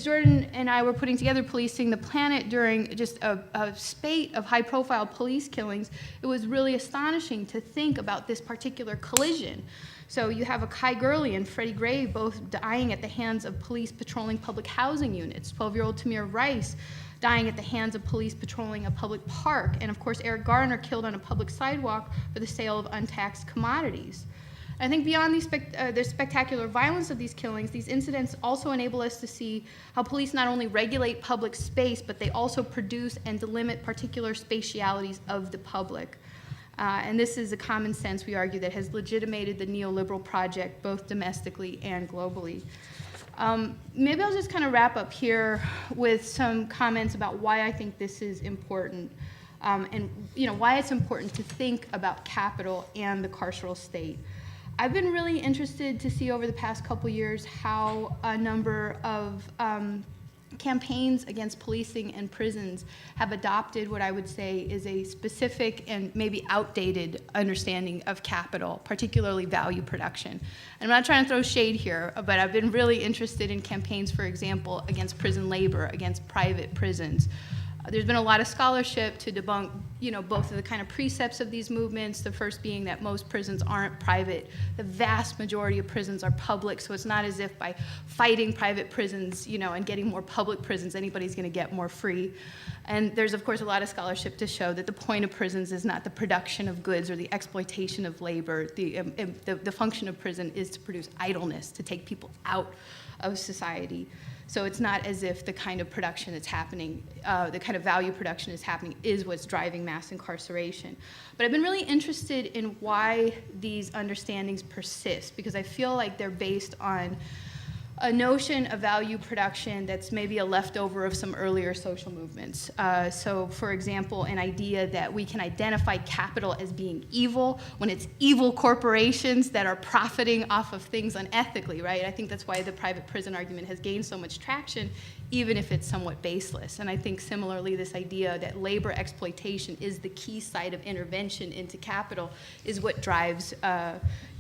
S4: Jordan and I were putting together Policing the Planet during just a spate of high-profile police killings, it was really astonishing to think about this particular collision. So you have Akai Gurley and Freddie Gray both dying at the hands of police patrolling public housing units, 12-year-old Tamir Rice dying at the hands of police patrolling a public park, and of course Eric Garner killed on a public sidewalk for the sale of untaxed commodities. I think beyond the spectacular violence of these killings, these incidents also enable us to see how police not only regulate public space, but they also produce and delimit particular spatialities of the public. And this is a common sense, we argue, that has legitimated the neoliberal project both domestically and globally. Maybe I'll just kind of wrap up here with some comments about why I think this is important, and why it's important to think about capital and the carceral state. I've been really interested to see over the past couple years how a number of campaigns against policing and prisons have adopted what I would say is a specific and maybe outdated understanding of capital, particularly value production. And I'm not trying to throw shade here, but I've been really interested in campaigns, for example, against prison labor, against private prisons. There's been a lot of scholarship to debunk, both of the kind of precepts of these movements, the first being that most prisons aren't private. The vast majority of prisons are public, so it's not as if by fighting private prisons, and getting more public prisons, anybody's gonna get more free. And there's, of course, a lot of scholarship to show that the point of prisons is not the production of goods or the exploitation of labor. The function of prison is to produce idleness, to take people out of society. So it's not as if the kind of production that's happening, the kind of value production is happening is what's driving mass incarceration. But I've been really interested in why these understandings persist, because I feel like they're based on a notion of value production that's maybe a leftover of some earlier social movements. So, for example, an idea that we can identify capital as being evil when it's evil corporations that are profiting off of things unethically, right? I think that's why the private prison argument has gained so much traction, even if it's somewhat baseless. And I think similarly, this idea that labor exploitation is the key site of intervention into capital is what drives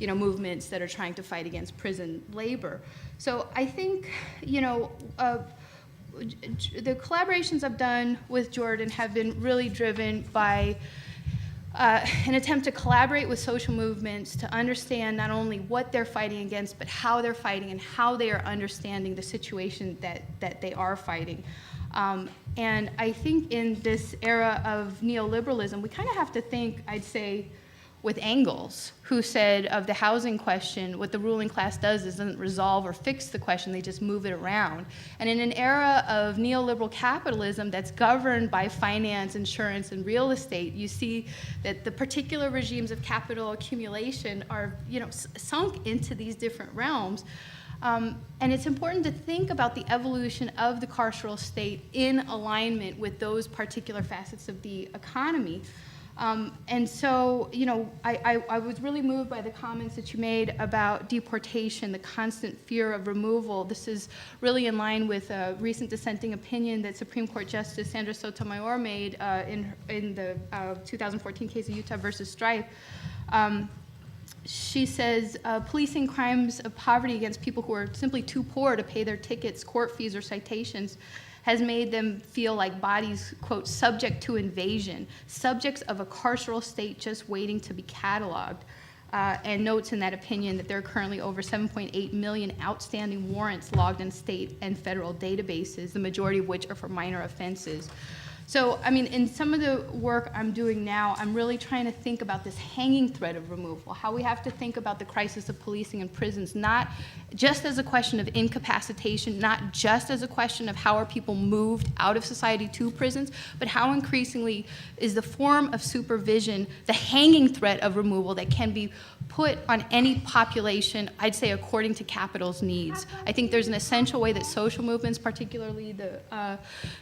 S4: movements that are trying to fight against prison labor. So I think, the collaborations I've done with Jordan have been really driven by an attempt to collaborate with social movements to understand not only what they're fighting against, but how they're fighting and how they are understanding the situation that they are fighting. And I think in this era of neoliberalism, we kind of have to think, I'd say, with Engels, who said of the housing question, what the ruling class does is doesn't resolve or fix the question, they just move it around. And in an era of neoliberal capitalism that's governed by finance, insurance, and real estate, you see that the particular regimes of capital accumulation are, sunk into these different realms. And it's important to think about the evolution of the carceral state in alignment with those particular facets of the economy. And so, I was really moved by the comments that you made about deportation, the constant fear of removal. This is really in line with a recent dissenting opinion that Supreme Court Justice Sandra Sotomayor made in the 2014 case of Utah versus Stripe. She says, policing crimes of poverty against people who are simply too poor to pay their tickets, court fees, or citations has made them feel like bodies, quote, subject to invasion, subjects of a carceral state just waiting to be cataloged. And notes in that opinion that there are currently over 7.8 million outstanding warrants logged in state and federal databases, the majority of which are for minor offenses. So, in some of the work I'm doing now, I'm really trying to think about this hanging thread of removal, how we have to think about the crisis of policing in prisons, not just as a question of incapacitation, not just as a question of how are people moved out of society to prisons, but how increasingly is the form of supervision the hanging thread of removal that can be put on any population, I'd say according to capital's needs. I think there's an essential way that social movements, particularly the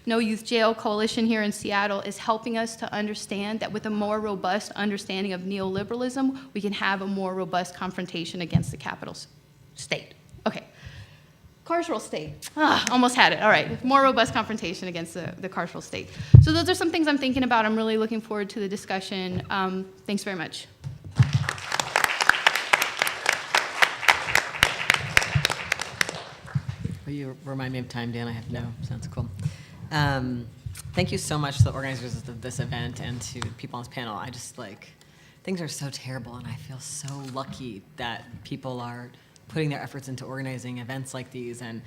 S4: No Youth Jail Coalition here in Seattle, is helping us to understand that with a more robust understanding of neoliberalism, we can have a more robust confrontation against the capital state. Okay. Carceral state. Almost had it. All right. More robust confrontation against the carceral state. So those are some things I'm thinking about. I'm really looking forward to the discussion. Thanks very much.
S5: Will you remind me of time, Dan? I have no. Sounds cool. Thank you so much to the organizers of this event and to people on this panel. I just things are so terrible, and I feel so lucky that people are putting their efforts into organizing events like these and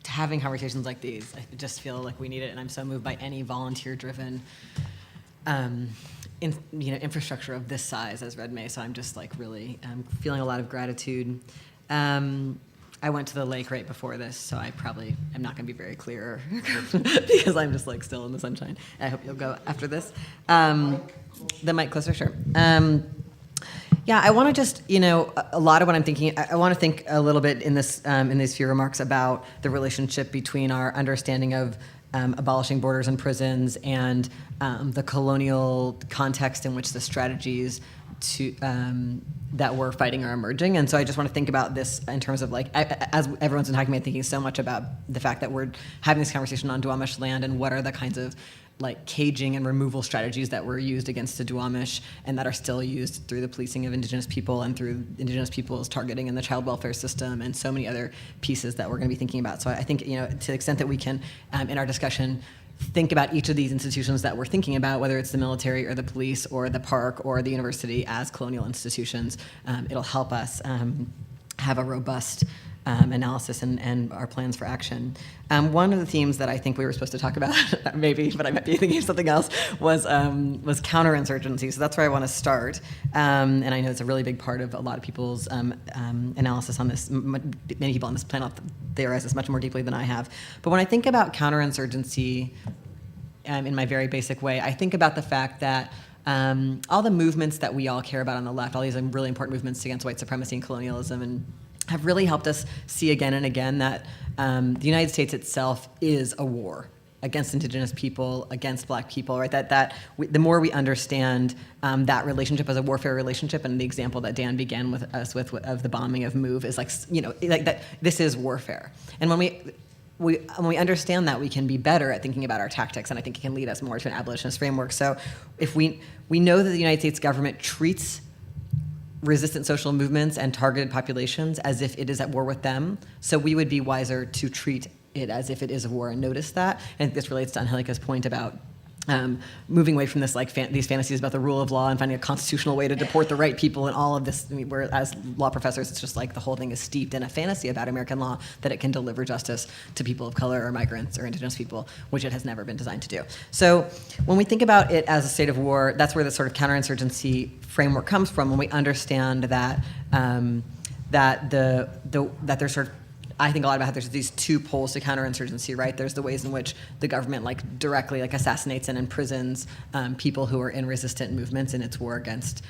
S5: having conversations like these. I just feel like we need it, and I'm so moved by any volunteer-driven infrastructure of this size as Red May. So I'm just really feeling a lot of gratitude. I went to the lake right before this, so I probably am not going to be very clear because I'm just still in the sunshine. I hope you'll go after this. The mic closer, sure. Yeah, I want to just, a lot of what I'm thinking, I want to think a little bit in these few remarks about the relationship between our understanding of abolishing borders and prisons and the colonial context in which the strategies that we're fighting are emerging. And so I just want to think about this in terms of like, as everyone's been talking about, thinking so much about the fact that we're having this conversation on Duwamish land and what are the kinds of like caging and removal strategies that were used against the Duwamish and that are still used through the policing of Indigenous people and through Indigenous people's targeting in the child welfare system and so many other pieces that we're going to be thinking about. So I think, to the extent that we can, in our discussion, think about each of these institutions that we're thinking about, whether it's the military or the police or the park or the university as colonial institutions, it'll help us have a robust analysis and our plans for action. One of the themes that I think we were supposed to talk about, maybe, but I might be thinking of something else, was counterinsurgency. So that's where I want to start. And I know it's a really big part of a lot of people's analysis on this. Many people on this panel theorize this much more deeply than I have. But when I think about counterinsurgency in my very basic way, I think about the fact that all the movements that we all care about on the left, all these really important movements against white supremacy and colonialism, and have really helped us see again and again that the United States itself is a war against Indigenous people, against Black people, right? The more we understand that relationship as a warfare relationship, and the example that Dan began with us with of the bombing of MOVE is like that. This is warfare, and when we understand that, we can be better at thinking about our tactics, and I think it can lead us more to an abolitionist framework. So if we know that the United States government treats resistant social movements and targeted populations as if it is at war with them, so we would be wiser to treat it as if it is a war and notice that. And this relates to Angelica's point about moving away from this these fantasies about the rule of law and finding a constitutional way to deport the right people and all of this. I mean, where as law professors, it's just like the whole thing is steeped in a fantasy about American law that it can deliver justice to people of color or migrants or Indigenous people, which it has never been designed to do. So when we think about it as a state of war, that's where the sort of counterinsurgency framework comes from. When we understand that that there's sort of, I think a lot about how there's these two poles to counterinsurgency, right? There's the ways in which the government directly assassinates and imprisons people who are in resistant movements in its war against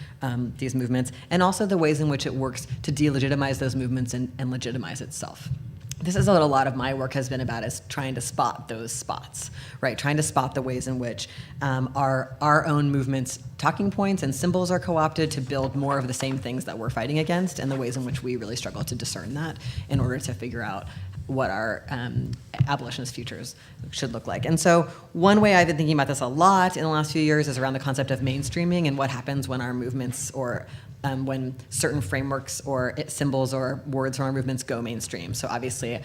S5: these movements, and also the ways in which it works to delegitimize those movements and legitimize itself. This is what a lot of my work has been about, is trying to spot those spots, right? Trying to spot the ways in which our own movements' talking points and symbols are co-opted to build more of the same things that we're fighting against, and the ways in which we really struggle to discern that in order to figure out what our abolitionist futures should look like. And so one way I've been thinking about this a lot in the last few years is around the concept of mainstreaming and what happens when our movements or when certain frameworks or symbols or words from our movements go mainstream. So obviously,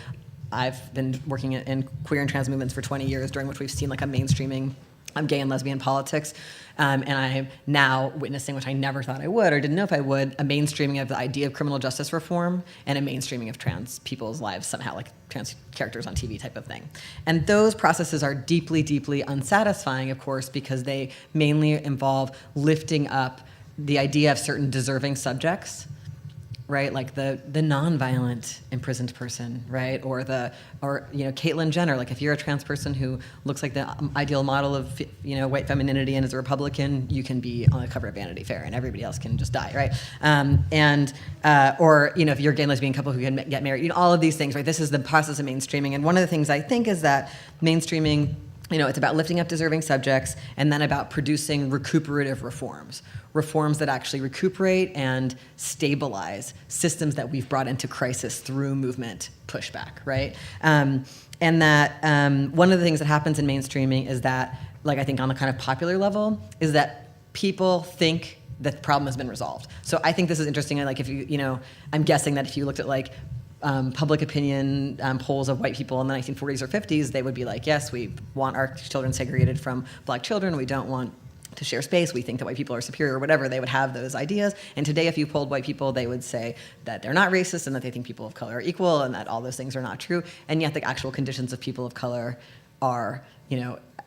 S5: I've been working in queer and trans movements for 20 years, during which we've seen a mainstreaming of gay and lesbian politics. And I'm now witnessing, which I never thought I would or didn't know if I would, a mainstreaming of the idea of criminal justice reform and a mainstreaming of trans people's lives somehow, like trans characters on TV type of thing. And those processes are deeply, deeply unsatisfying, of course, because they mainly involve lifting up the idea of certain deserving subjects, right? Like the nonviolent imprisoned person, right? Or Caitlyn Jenner. Like if you're a trans person who looks like the ideal model of white femininity and is a Republican, you can be on the cover of Vanity Fair, and everybody else can just die, right? Or if you're a gay and lesbian couple who can get married, all of these things, right? This is the process of mainstreaming, and one of the things I think is that mainstreaming, it's about lifting up deserving subjects and then about producing recuperative reforms that actually recuperate and stabilize systems that we've brought into crisis through movement pushback, right? And that one of the things that happens in mainstreaming is that, I think on the kind of popular level, is that people think that the problem has been resolved. So I think this is interesting. If I'm guessing that if you looked at public opinion polls of white people in the 1940s or 50s, they would be like, yes, we want our children segregated from Black children. We don't want to share space. We think that white people are superior or whatever. They would have those ideas. And today, if you polled white people, they would say that they're not racist and that they think people of color are equal and that all those things are not true. And yet the actual conditions of people of color are,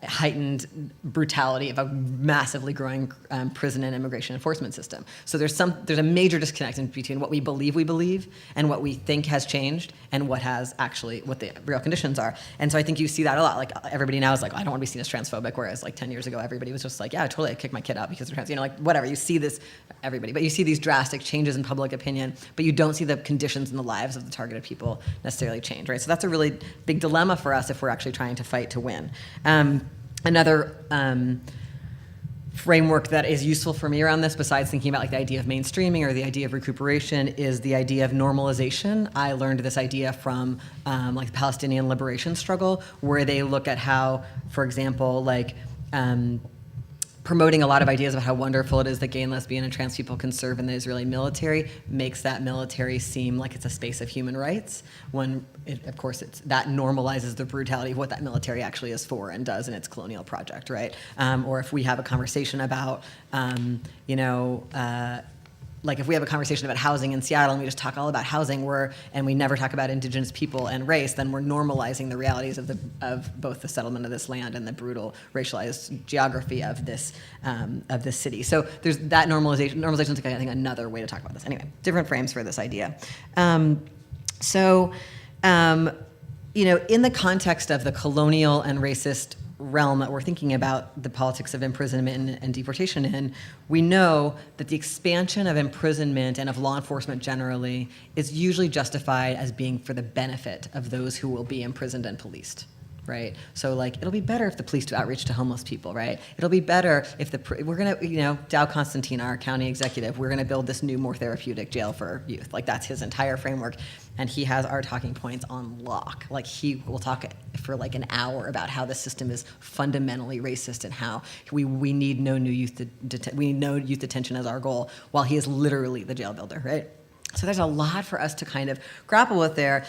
S5: heightened brutality of a massively growing prison and immigration enforcement system. So there's a major disconnect between what we believe and what we think has changed and what the real conditions are. And so I think you see that a lot. Everybody now is I don't want to be seen as transphobic, whereas 10 years ago everybody was just yeah, totally, I'd kick my kid out because they're trans. Whatever. You see this, everybody, but you see these drastic changes in public opinion, but you don't see the conditions in the lives of the targeted people necessarily change, right? So that's a really big dilemma for us if we're actually trying to fight to win. Another framework that is useful for me around this, besides thinking about like the idea of mainstreaming or the idea of recuperation, is the idea of normalization. I learned this idea from like the Palestinian liberation struggle, where they look at how, for example, like promoting a lot of ideas about how wonderful it is that gay and lesbian and trans people can serve in the Israeli military makes that military seem like it's a space of human rights, when of course that normalizes the brutality of what that military actually is for and does in its colonial project, right? Or if we have a conversation about, like if we have a conversation about housing in Seattle and we just talk all about housing, and we never talk about indigenous people and race, then we're normalizing the realities of both the settlement of this land and the brutal racialized geography of this city. So there's that normalization. Normalization is, I think, another way to talk about this. Anyway, different frames for this idea. In the context of the colonial and racist realm that we're thinking about the politics of imprisonment and deportation in, we know that the expansion of imprisonment and of law enforcement generally is usually justified as being for the benefit of those who will be imprisoned and policed, right? So like, it'll be better if the police do outreach to homeless people, right? It'll be better if we're gonna, Dow Constantine, our county executive, we're gonna build this new, more therapeutic jail for youth. Like, that's his entire framework. And he has our talking points on lock. Like, he will talk for like an hour about how the system is fundamentally racist and how we need no new youth we need no youth detention as our goal, while he is literally the jail builder, right? So there's a lot for us to kind of grapple with there.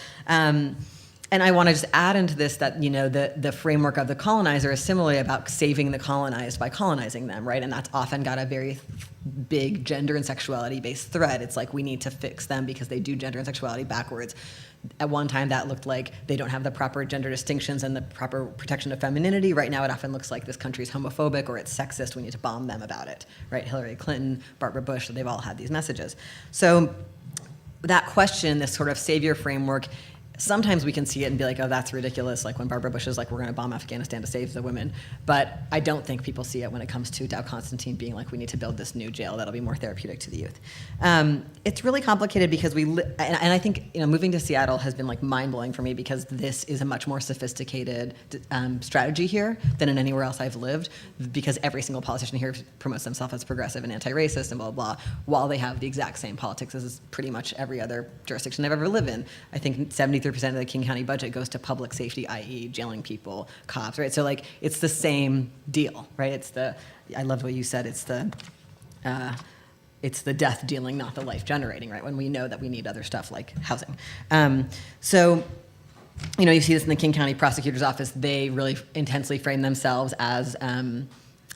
S5: And I want to just add into this that, the framework of the colonizer is similarly about saving the colonized by colonizing them, right? And that's often got a very big gender and sexuality-based thread. It's like, we need to fix them because they do gender and sexuality backwards. At one time, that looked like they don't have the proper gender distinctions and the proper protection of femininity. Right now, it often looks like this country is homophobic or it's sexist. We need to bomb them about it, right? Hillary Clinton, Barbara Bush, they've all had these messages. So that question, this sort of savior framework, sometimes we can see it and be like, oh, that's ridiculous, like when Barbara Bush is like, we're going to bomb Afghanistan to save the women. But I don't think people see it when it comes to Dow Constantine being like, we need to build this new jail that'll be more therapeutic to the youth. It's really complicated because and I think moving to Seattle has been like mind-blowing for me, because this is a much more sophisticated strategy here than in anywhere else I've lived, because every single politician here promotes themselves as progressive and anti-racist and blah, blah, blah, while they have the exact same politics as pretty much every other jurisdiction I've ever lived in. I think 73% of the King County budget goes to public safety, i.e. jailing people, cops, right? So like, it's the same deal, right? I loved what you said, it's the death dealing, not the life generating, right? When we know that we need other stuff like housing. So you see this in the King County Prosecutor's Office. They really intensely frame themselves as,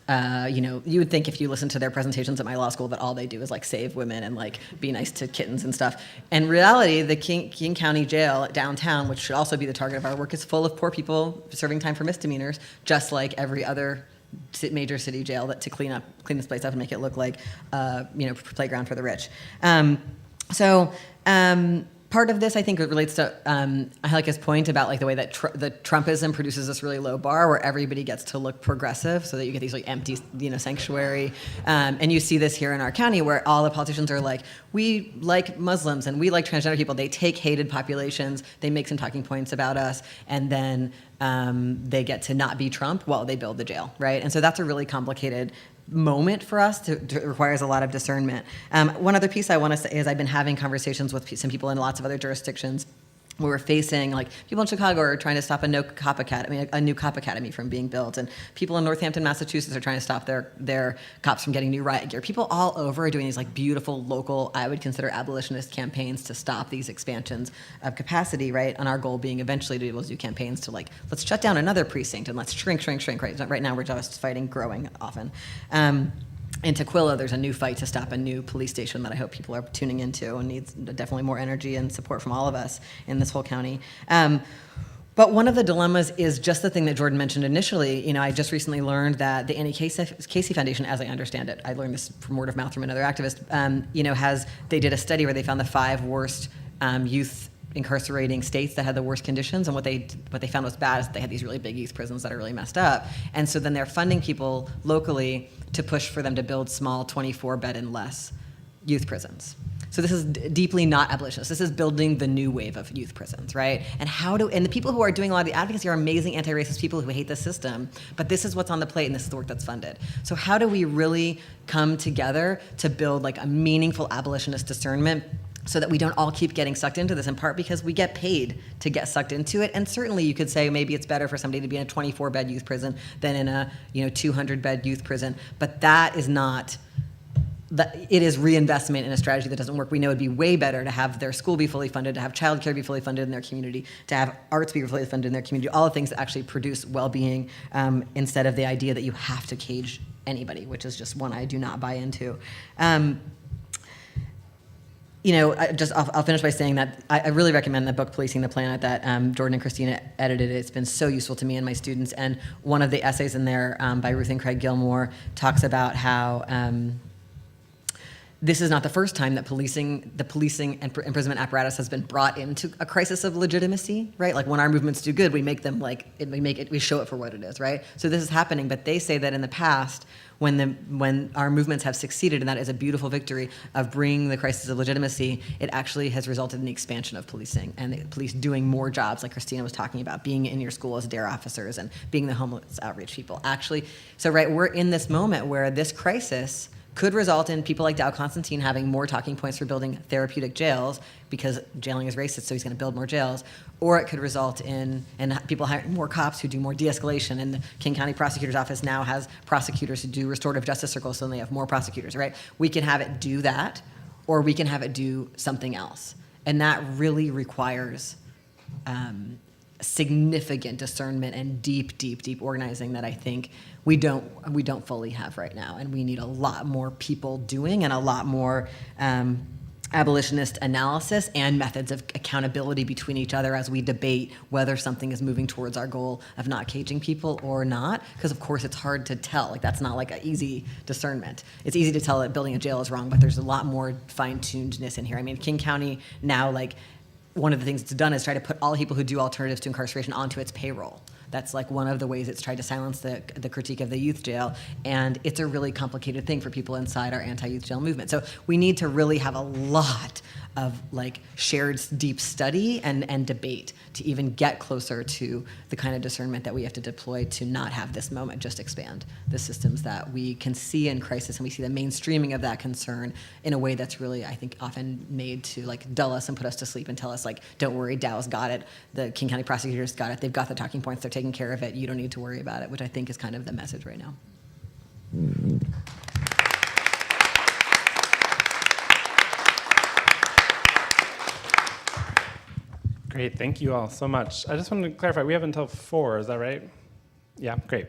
S5: you would think if you listen to their presentations at my law school that all they do is like save women and like be nice to kittens and stuff. In reality, the King County Jail downtown, which should also be the target of our work, is full of poor people serving time for misdemeanors, just like every other major city jail, that to clean this place up and make it look like playground for the rich. Part of this, I think, relates to Angelica's point about like the way that the Trumpism produces this really low bar where everybody gets to look progressive, so that you get these like empty, sanctuary. And you see this here in our county, where all the politicians are like, we like Muslims and we like transgender people. They take hated populations, they make some talking points about us, and then they get to not be Trump while they build the jail, right? And so that's a really complicated moment for us. It requires a lot of discernment. One other piece I want to say is I've been having conversations with some people in lots of other jurisdictions where we're facing, like, people in Chicago are trying to stop a new cop academy from being built, and people in Northampton, Massachusetts are trying to stop their cops from getting new riot gear. People all over are doing these like beautiful local, I would consider abolitionist campaigns to stop these expansions of capacity, right? And our goal being eventually to be able to do campaigns to like, let's shut down another precinct and let's shrink, right? Right now we're just fighting growing often. In Tequila, there's a new fight to stop a new police station that I hope people are tuning into, and needs definitely more energy and support from all of us in this whole county. But one of the dilemmas is just the thing that Jordan mentioned initially. I just recently learned that the Annie Casey Foundation, as I understand it, I learned this from word of mouth from another activist, they did a study where they found the 5 worst youth incarcerating states that had the worst conditions, and what they found was bad is that they had these really big youth prisons that are really messed up. And so then they're funding people locally to push for them to build small 24-bed and less youth prisons. So this is deeply not abolitionist. This is building the new wave of youth prisons, right? And the people who are doing a lot of the advocacy are amazing anti-racist people who hate the system, but this is what's on the plate and this is the work that's funded. So how do we really come together to build like a meaningful abolitionist discernment so that we don't all keep getting sucked into this, in part because we get paid to get sucked into it. And certainly you could say maybe it's better for somebody to be in a 24-bed youth prison than in a 200-bed youth prison, but that is not... It is reinvestment in a strategy that doesn't work. We know it'd be way better to have their school be fully funded, to have childcare be fully funded in their community, to have arts be fully funded in their community, all the things that actually produce well-being, instead of the idea that you have to cage anybody, which is just one I do not buy into. I'll finish by saying that I really recommend the book Policing the Planet that Jordan and Christina edited. It's been so useful to me and my students. And one of the essays in there by Ruth and Craig Gilmore talks about how this is not the first time that the policing and imprisonment apparatus has been brought into a crisis of legitimacy, right? Like when our movements do good, we make them we show it for what it is, right? So this is happening, but they say that in the past, when our movements have succeeded, and that is a beautiful victory of bringing the crisis of legitimacy, it actually has resulted in the expansion of policing and the police doing more jobs, like Christina was talking about, being in your school as DARE officers and being the homeless outreach people. Actually, so right, we're in this moment where this crisis could result in people like Dow Constantine having more talking points for building therapeutic jails because jailing is racist, so he's going to build more jails. Or it could result in people hiring more cops who do more de-escalation. And the King County Prosecutor's Office now has prosecutors who do restorative justice circles, so they have more prosecutors, right? We can have it do that, or we can have it do something else. And that really requires significant discernment and deep, deep, deep organizing that I think we don't fully have right now, and we need a lot more people doing and a lot more abolitionist analysis and methods of accountability between each other as we debate whether something is moving towards our goal of not caging people or not. Because of course it's hard to tell. Like that's not like an easy discernment. It's easy to tell that building a jail is wrong, but there's a lot more fine-tunedness in here. I mean, King County now, like, one of the things it's done is try to put all people who do alternatives to incarceration onto its payroll. That's like one of the ways it's tried to silence the critique of the youth jail. And it's a really complicated thing for people inside our anti-youth jail movement. So we need to really have a lot of like shared deep study and debate to even get closer to the kind of discernment that we have to deploy to not have this moment just expand the systems that we can see in crisis, and we see the mainstreaming of that concern in a way that's really, I think, often made to like dull us and put us to sleep and tell us like, don't worry, Dow's got it, the King County prosecutors got it, they've got the talking points, they're taking care of it, you don't need to worry about it, which I think is kind of the message right now.
S1: Great, thank you all so much. I just wanted to clarify, we have until 4, is that right? Yeah, great.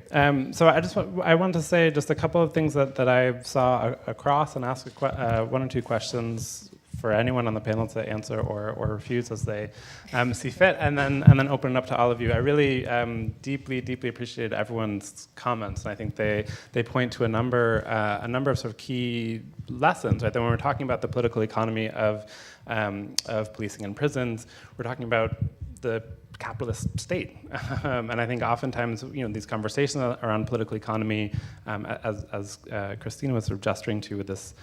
S1: So I want to say just a couple of things that I saw across and ask one or two questions for anyone on the panel to answer or refuse as they see fit, and then open it up to all of you. I really deeply, deeply appreciated everyone's comments, and I think they point to a number of sort of key lessons, right? That when we're talking about the political economy of policing and prisons, we're talking about the capitalist state. And I think oftentimes, these conversations around political economy, as Christina was sort of gesturing to with this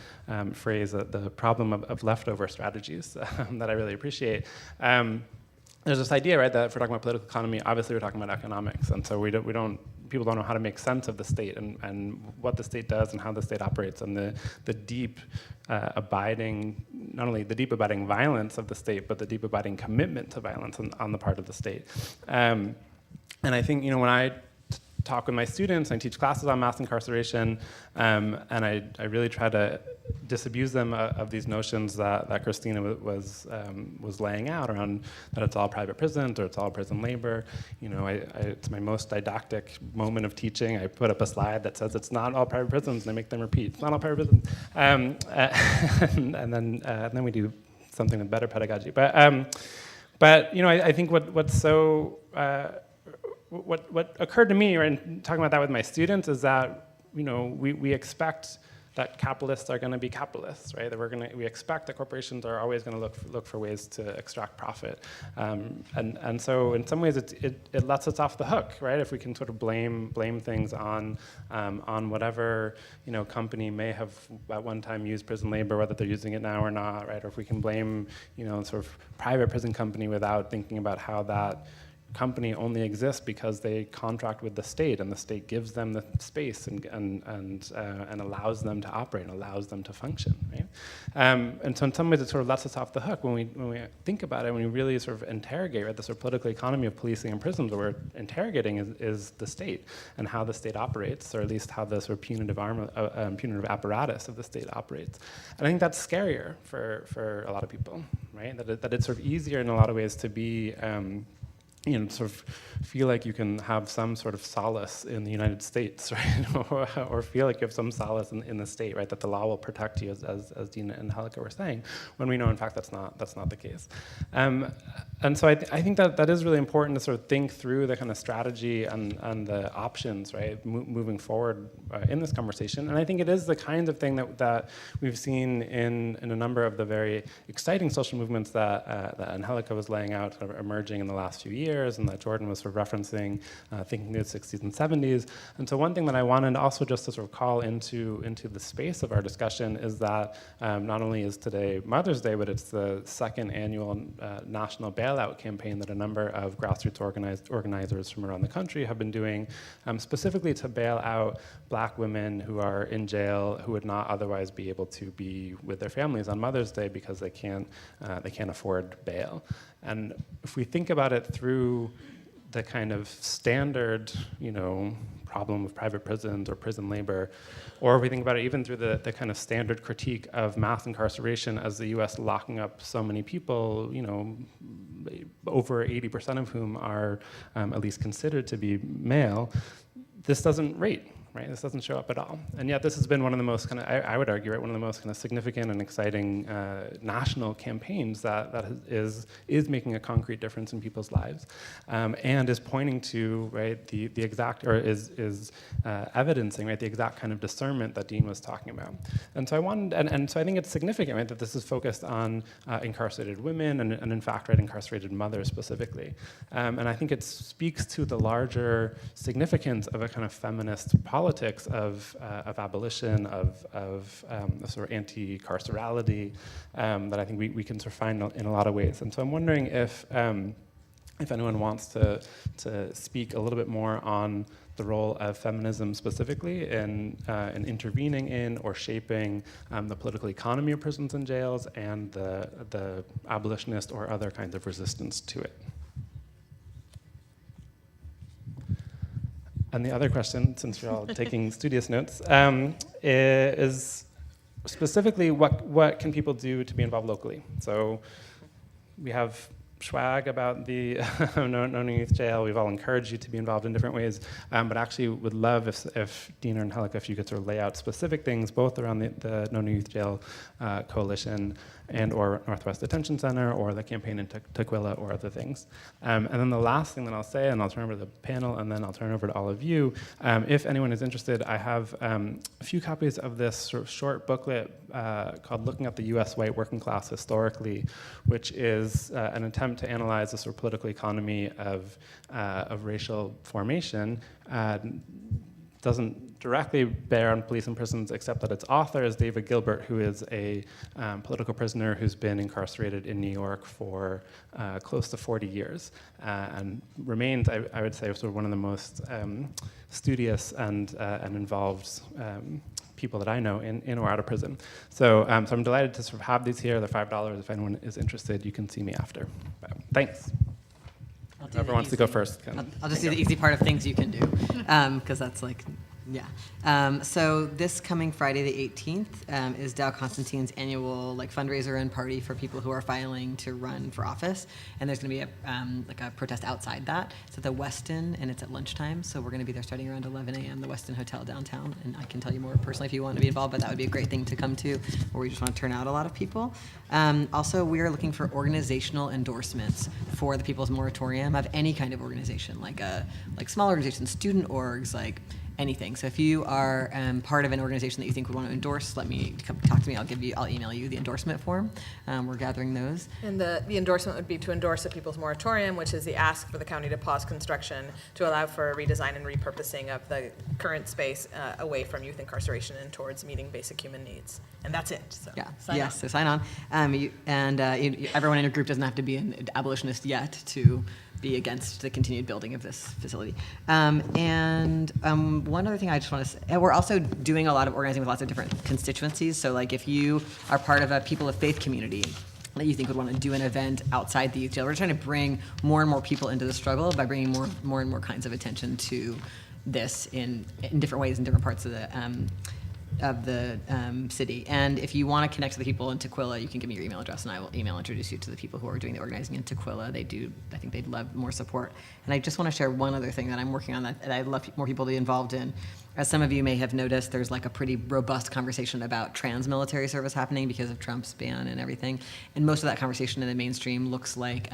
S1: phrase, the problem of leftover strategies, that I really appreciate. There's this idea, right, that if we're talking about political economy, obviously we're talking about economics, and so people don't know how to make sense of the state and what the state does and how the state operates, and the deep abiding, not only the deep abiding violence of the state, but the deep abiding commitment to violence on the part of the state. And I think, when I talk with my students, I teach classes on mass incarceration, and I really try to disabuse them of these notions that Christina was laying out around that it's all private prisons or it's all prison labor. It's my most didactic moment of teaching. I put up a slide that says it's not all private prisons, and I make them repeat, it's not all private prisons. And then we do something with better pedagogy. But I think what's so what occurred to me, right, in talking about that with my students, is that we expect that capitalists are going to be capitalists, right? That we expect that corporations are always going to look for ways to extract profit, and so in some ways it lets us off the hook, right? If we can sort of blame things on whatever company may have at one time used prison labor, whether they're using it now or not, right? Or if we can blame sort of private prison company without thinking about how that company only exists because they contract with the state, and the state gives them the space and allows them to operate and allows them to function, right? And so in some ways it sort of lets us off the hook when we think about it, when we really sort of interrogate, right, the sort of political economy of policing and prisons. What we're interrogating is the state and how the state operates, or at least how the sort of punitive apparatus of the state operates. And I think that's scarier for a lot of people, right? That it's sort of easier in a lot of ways to be sort of feel like you can have some sort of solace in the United States, right? or feel like you have some solace in the state, right? That the law will protect you, as Dina and Angelica were saying, when we know, in fact, that's not the case. And so I think that is really important to sort of think through the kind of strategy and the options, right, moving forward in this conversation. And I think it is the kind of thing that we've seen in a number of the very exciting social movements that Angelica was laying out, sort of emerging in the last few years, and that Jordan was sort of referencing, thinking through the 60s and 70s. And so one thing that I wanted also just to sort of call into the space of our discussion is that not only is today Mother's Day, but it's the second annual national bailout campaign that a number of grassroots organizers from around the country have been doing, specifically to bail out Black women who are in jail, who would not otherwise be able to be with their families on Mother's Day because they can't afford bail. And if we think about it through the kind of standard, problem of private prisons or prison labor, or if we think about it even through the kind of standard critique of mass incarceration as the US locking up so many people, over 80% of whom are at least considered to be male, this doesn't rate. Right? This doesn't show up at all. And yet this has been one of the most kind of, I would argue, right, one of the most kind of significant and exciting national campaigns that is making a concrete difference in people's lives, and is pointing to, right, the exact, or is evidencing, right, the exact kind of discernment that Dean was talking about. And so so I think it's significant, right, that this is focused on incarcerated women and in fact, right, incarcerated mothers specifically. And I think it speaks to the larger significance of a kind of feminist politics of abolition, of a sort of anti-carcerality that I think we can sort of find in a lot of ways. And so I'm wondering if anyone wants to speak a little bit more on the role of feminism specifically in intervening in or shaping the political economy of prisons and jails and the abolitionist or other kinds of resistance to it. And the other question, since you're all taking studious notes, is specifically what can people do to be involved locally? So we have swag about the No Youth Jail. We've all encouraged you to be involved in different ways, but actually would love if Dina and Angelica, if you could sort of lay out specific things, both around the No Youth Jail coalition and or Northwest Detention Center or the campaign in Tukwila or other things. And then the last thing that I'll say, and I'll turn over to the panel, and then I'll turn over to all of you. If anyone is interested, I have a few copies of this sort of short booklet called Looking at the U.S. White Working Class Historically, which is an attempt to analyze the sort of political economy of racial formation. Doesn't directly bear on police and prisons, except that its author is David Gilbert, who is a political prisoner who's been incarcerated in New York for close to 40 years, and remains, I would say, sort of one of the most studious and involved people that I know in or out of prison. So, so I'm delighted to sort of have these here. They're $5. If anyone is interested, you can see me after. Thanks. Whoever wants to go first.
S5: I'll just do the easy part of things you can do, because that's like, yeah. So this coming Friday the 18th is Dow Constantine's annual fundraiser and party for people who are filing to run for office, and there's going to be a protest outside that. It's at the Westin, and it's at lunchtime. So we're going to be there starting around 11 a.m. The Westin Hotel downtown, and I can tell you more personally if you want to be involved, but that would be a great thing to come to, or we just want to turn out a lot of people. Also, we are looking for organizational endorsements for the People's Moratorium of any kind of organization, like small organizations, student orgs, anything. So if you are part of an organization that you think would want to endorse, let me come talk to me. I'll email you the endorsement form. We're gathering those.
S3: And the endorsement would be to endorse a people's moratorium, which is the ask for the county to pause construction to allow for a redesign and repurposing of the current space away from youth incarceration and towards meeting basic human needs. And that's it. So
S5: Yeah.
S3: sign
S5: Yes.
S3: on.
S5: So sign on. Everyone in your group doesn't have to be an abolitionist yet to be against the continued building of this facility. One other thing I just want to say, we're also doing a lot of organizing with lots of different constituencies. So like if you are part of a people of faith community that you think would want to do an event outside the youth jail, we're trying to bring more and more people into the struggle by bringing more and more kinds of attention to this in different ways in different parts of the city. And if you want to connect to the people in Tukwila, you can give me your email address and I will introduce you to the people who are doing the organizing in Tukwila. I think they'd love more support. And I just want to share one other thing that I'm working on that I'd love more people to be involved in. As some of you may have noticed, there's like a pretty robust conversation about trans military service happening because of Trump's ban and everything. And most of that conversation in the mainstream looks like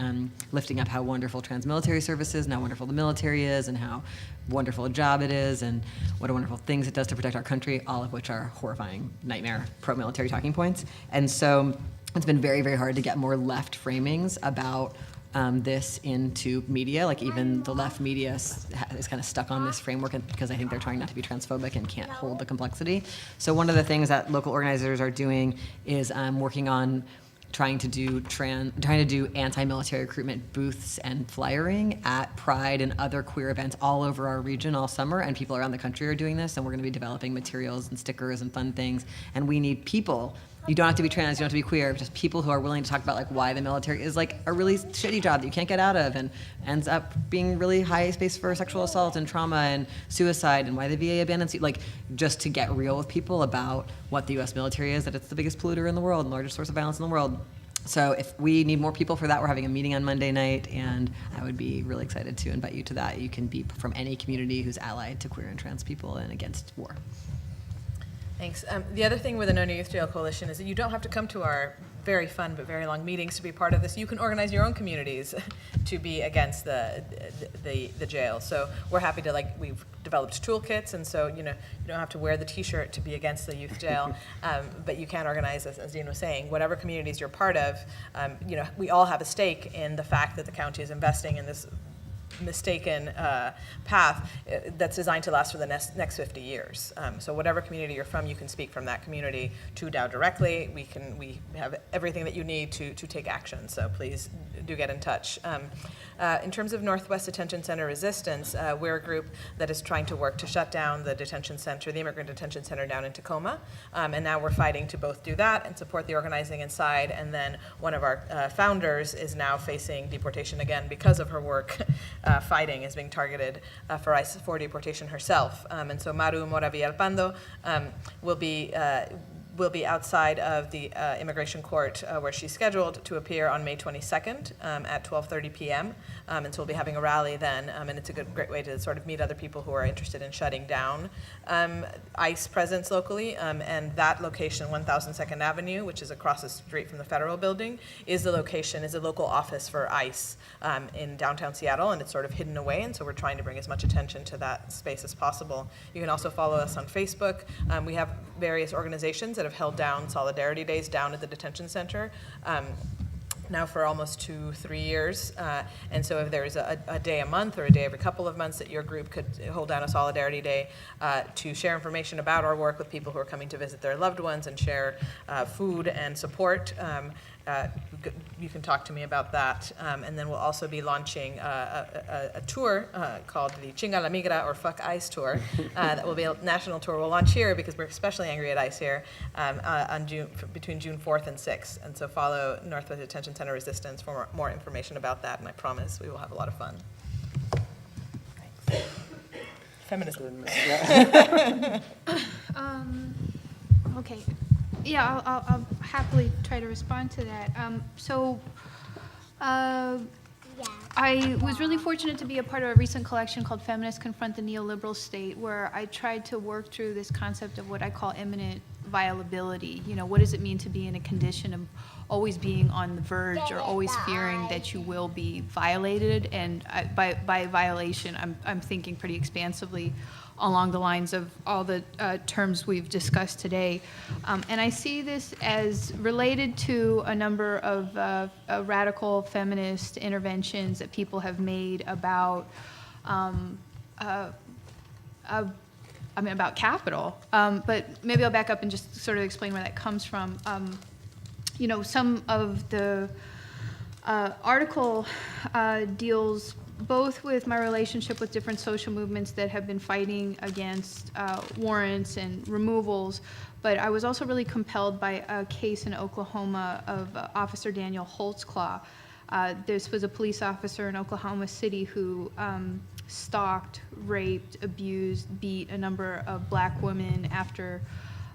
S5: lifting up how wonderful trans military service is and how wonderful the military is and how wonderful a job it is and what a wonderful things it does to protect our country, all of which are horrifying, nightmare, pro-military talking points. And so it's been very, very hard to get more left framings about this into media. Like even the left media is kind of stuck on this framework because I think they're trying not to be transphobic and can't hold the complexity. So one of the things that local organizers are doing is working on trying to do anti-military recruitment booths and flyering at Pride and other queer events all over our region all summer, and people around the country are doing this, and we're going to be developing materials and stickers and fun things, and we need people. You don't have to be trans, you don't have to be queer, just people who are willing to talk about like why the military is like a really shitty job that you can't get out of and ends up being really high space for sexual assault and trauma and suicide, and why the VA abandons you, like just to get real with people about what the US military is, that it's the biggest polluter in the world and largest source of violence in the world. So if we need more people for that, we're having a meeting on Monday night, and I would be really excited to invite you to that. You can be from any community who's allied to queer and trans people and against war.
S3: Thanks. The other thing with the No New Youth Jail Coalition is that you don't have to come to our very fun but very long meetings to be part of this. You can organize your own communities to be against the jail. So we're happy to, we've developed toolkits, and so you don't have to wear the T-shirt to be against the youth jail, but you can organize, as Dean was saying, whatever communities you're part of. We all have a stake in the fact that the county is investing in this mistaken path that's designed to last for the next 50 years. So whatever community you're from, you can speak from that community to Dow directly. We have everything that you need to take action, so please do get in touch. In terms of Northwest Detention Center resistance, we're a group that is trying to work to shut down the detention center, the immigrant detention center down in Tacoma, and now we're fighting to both do that and support the organizing inside, and then one of our founders is now facing deportation again because of her work fighting, is being targeted for deportation herself. And so Maru Mora Villalpando will be outside of the immigration court where she's scheduled to appear on May 22nd at 12:30 p.m. And so we'll be having a rally then, and it's a great way to sort of meet other people who are interested in shutting down ICE presence locally. And that location, 1000 2nd Avenue, which is across the street from the Federal Building, is a local office for ICE in downtown Seattle, and it's sort of hidden away, and so we're trying to bring as much attention to that space as possible. You can also follow us on Facebook. We have various organizations that have held down Solidarity Days down at the detention center now for almost 2-3 years. And so if there's a day a month or a day every couple of months that your group could hold down a Solidarity Day to share information about our work with people who are coming to visit their loved ones and share food and support, you can talk to me about that. And then we'll also be launching a tour called the Chinga la Migra or Fuck ICE tour. That will be a national tour. We'll launch here because we're especially angry at ICE here between June 4th and 6th. And so follow Northwest Detention Center Resistance for more information about that, and I promise we will have a lot of fun. Thanks. Feminism.
S4: Okay. Yeah, I'll happily try to respond to that. I was really fortunate to be a part of a recent collection called Feminists Confront the Neoliberal State, where I tried to work through this concept of what I call imminent violability. What does it mean to be in a condition of always being on the verge or always fearing that you will be violated. And by violation, I'm thinking pretty expansively along the lines of all the terms we've discussed today. And I see this as related to a number of radical feminist interventions that people have made about about capital. But maybe I'll back up and just sort of explain where that comes from. Some of the article deals both with my relationship with different social movements that have been fighting against warrants and removals, but I was also really compelled by a case in Oklahoma of Officer Daniel Holtzclaw. This was a police officer in Oklahoma City who stalked, raped, abused, beat a number of black women after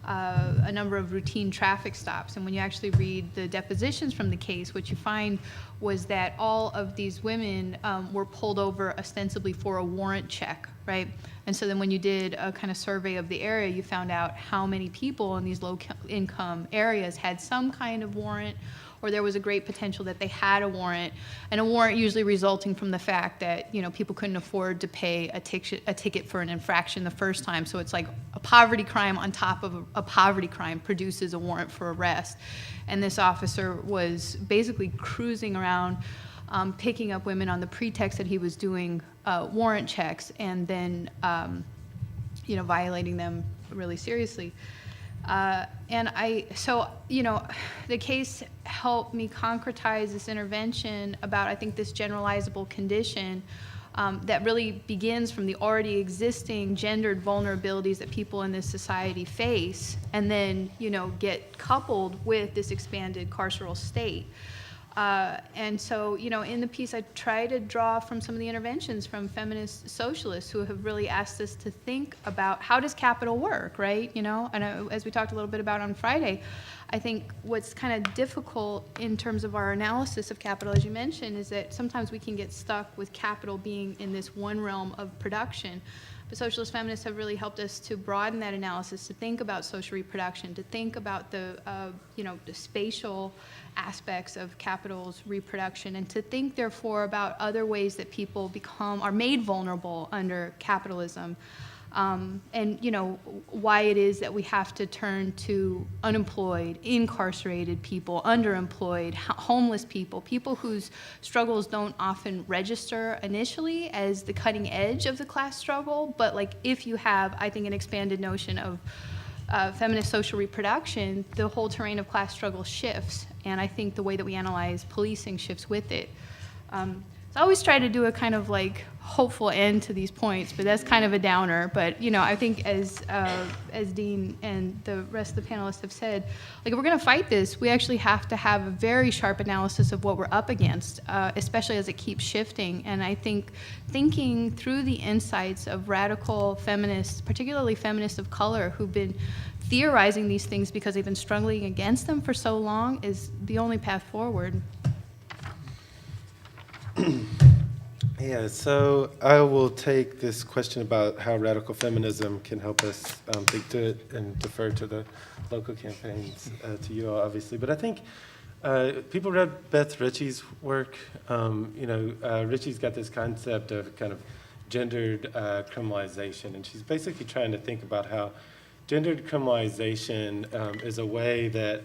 S4: a number of routine traffic stops. And when you actually read the depositions from the case, what you find was that all of these women were pulled over ostensibly for a warrant check, right? And so then when you did a kind of survey of the area, you found out how many people in these low-income areas had some kind of warrant, or there was a great potential that they had a warrant, and a warrant usually resulting from the fact that people couldn't afford to pay a ticket for an infraction the first time. So it's like a poverty crime on top of a poverty crime produces a warrant for arrest. And this officer was basically cruising around, picking up women on the pretext that he was doing warrant checks, and then violating them really seriously. The case helped me concretize this intervention about, I think, this generalizable condition that really begins from the already existing gendered vulnerabilities that people in this society face, and then, get coupled with this expanded carceral state. In the piece, I try to draw from some of the interventions from feminist socialists who have really asked us to think about how does capital work, right? As we talked a little bit about on Friday, I think what's kind of difficult in terms of our analysis of capital, as you mentioned, is that sometimes we can get stuck with capital being in this one realm of production. But socialist feminists have really helped us to broaden that analysis, to think about social reproduction, to think about the spatial aspects of capital's reproduction, and to think, therefore, about other ways that people are made vulnerable under capitalism, and why it is that we have to turn to unemployed, incarcerated people, underemployed, homeless people whose struggles don't often register initially as the cutting edge of the class struggle, but if you have, I think, an expanded notion of feminist social reproduction, the whole terrain of class struggle shifts, and I think the way that we analyze policing shifts with it. So I always try to do a kind of hopeful end to these points, but that's kind of a downer. But I think as Dean and the rest of the panelists have said, if we're going to fight this, we actually have to have a very sharp analysis of what we're up against, especially as it keeps shifting. And I think thinking through the insights of radical feminists, particularly feminists of color, who've been theorizing these things because they've been struggling against them for so long, is the only path forward.
S2: Yeah, so I will take this question about how radical feminism can help us think to it and defer to the local campaigns, to you all, obviously. But I think people read Beth Ritchie's work. Ritchie's got this concept of kind of gendered criminalization, and she's basically trying to think about how gendered criminalization is a way that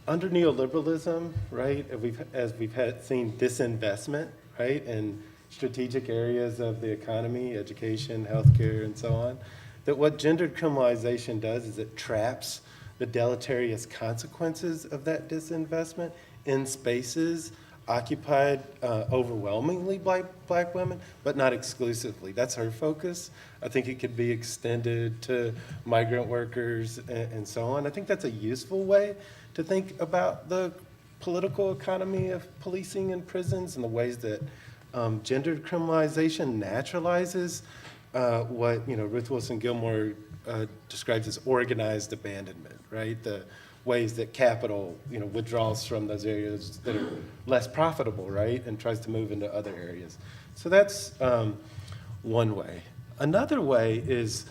S2: under neoliberalism, right, as we've seen disinvestment, right, in strategic areas of the economy, education, healthcare, and so on, that what gendered criminalization does is it traps the deleterious consequences of that disinvestment in spaces occupied overwhelmingly by black women, but not exclusively. That's her focus. I think it could be extended to migrant workers and so on. I think that's a useful way to think about the political economy of policing and prisons and the ways that gendered criminalization naturalizes what Ruth Wilson Gilmore describes as organized abandonment, right? The ways that capital withdraws from those areas that are less profitable, right, and tries to move into other areas. So that's one way. Another way is,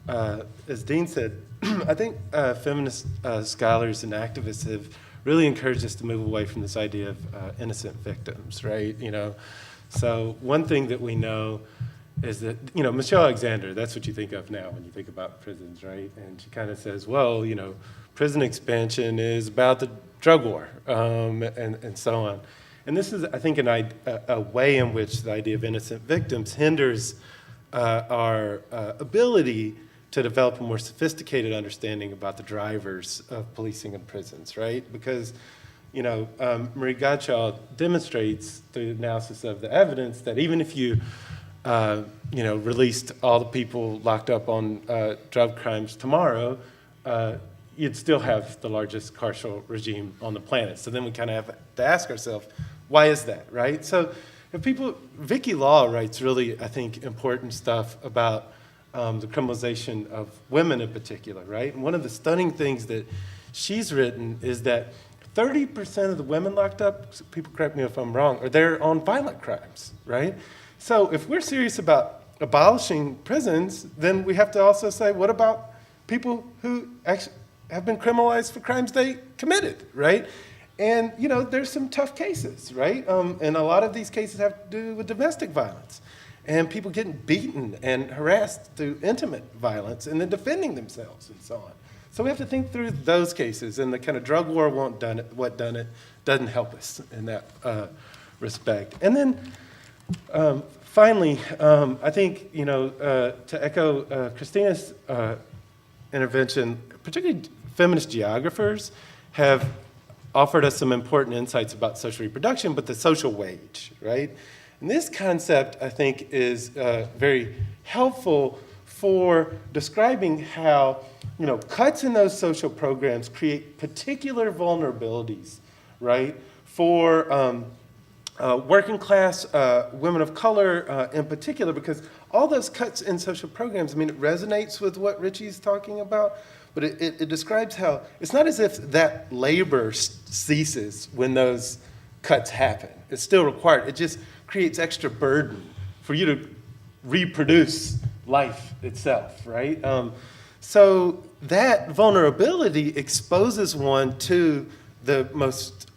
S2: as Dean said, I think feminist scholars and activists have really encouraged us to move away from this idea of innocent victims, right? So one thing that we know is that, Michelle Alexander, that's what you think of now when you think about prisons, right? And she kind of says, well, prison expansion is about the drug war, and so on. And this is, I think, a way in which the idea of innocent victims hinders our ability to develop a more sophisticated understanding about the drivers of policing in prisons, right? Because, Marie Gottschall demonstrates through analysis of the evidence that even if you, released all the people locked up on drug crimes tomorrow, you'd still have the largest carceral regime on the planet. So then we kind of have to ask ourselves, why is that, right? So Vicky Law writes really, I think, important stuff about the criminalization of women in particular, right? And one of the stunning things that she's written is that 30% of the women locked up, people correct me if I'm wrong, are there on violent crimes, right? So if we're serious about abolishing prisons, then we have to also say, what about people who actually have been criminalized for crimes they committed, right? And, there's some tough cases, right? And a lot of these cases have to do with domestic violence and people getting beaten and harassed through intimate violence and then defending themselves and so on. So we have to think through those cases, and the kind of drug war doesn't help us in that respect. And then finally, I think, to echo Christina's intervention, particularly feminist geographers have offered us some important insights about social reproduction, but the social wage, right? And this concept, I think, is very helpful for describing how, cuts in those social programs create particular vulnerabilities, right, for working class women of color in particular, because all those cuts in social programs, it resonates with what Richie's talking about, but it describes how it's not as if that labor ceases when those cuts happen. It's still required. It just creates extra burden for you to reproduce life itself, right? So that vulnerability exposes one to the most,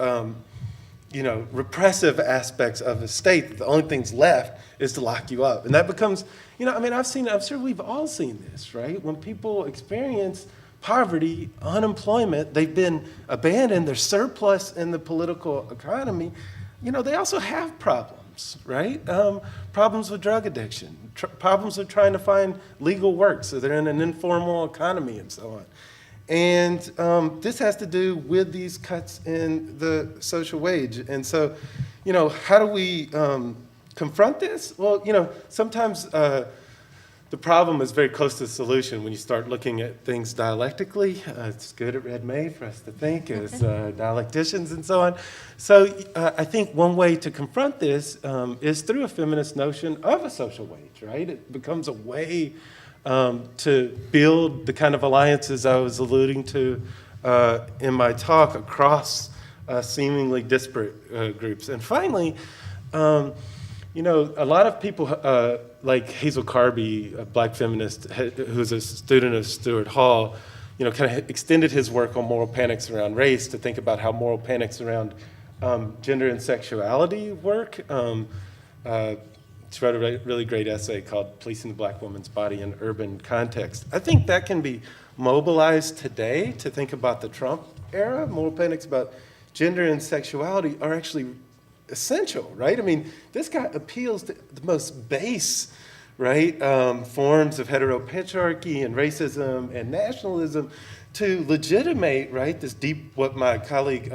S2: repressive aspects of a state. The only things left is to lock you up. And that becomes, I'm sure we've all seen this, right? When people experience poverty, unemployment, they've been abandoned, there's surplus in the political economy, they also have problems, right? Problems with drug addiction, problems with trying to find legal work, so they're in an informal economy and so on. And this has to do with these cuts in the social wage. And so, how do we confront this? Well, sometimes the problem is very close to the solution when you start looking at things dialectically. It's good at Red May for us to think as dialecticians and so on. So I think one way to confront this is through a feminist notion of a social wage, right? It becomes a way to build the kind of alliances I was alluding to in my talk across seemingly disparate groups. And finally, a lot of people like Hazel Carby, a black feminist who's a student of Stuart Hall, kind of extended his work on moral panics around race to think about how moral panics around gender and sexuality work. She wrote a really great essay called Policing the Black Woman's Body in Urban Context. I think that can be mobilized today to think about the Trump era. Moral panics about gender and sexuality are actually essential, right? This guy appeals to the most base, right, forms of heteropatriarchy and racism and nationalism to legitimate, right, this what my colleague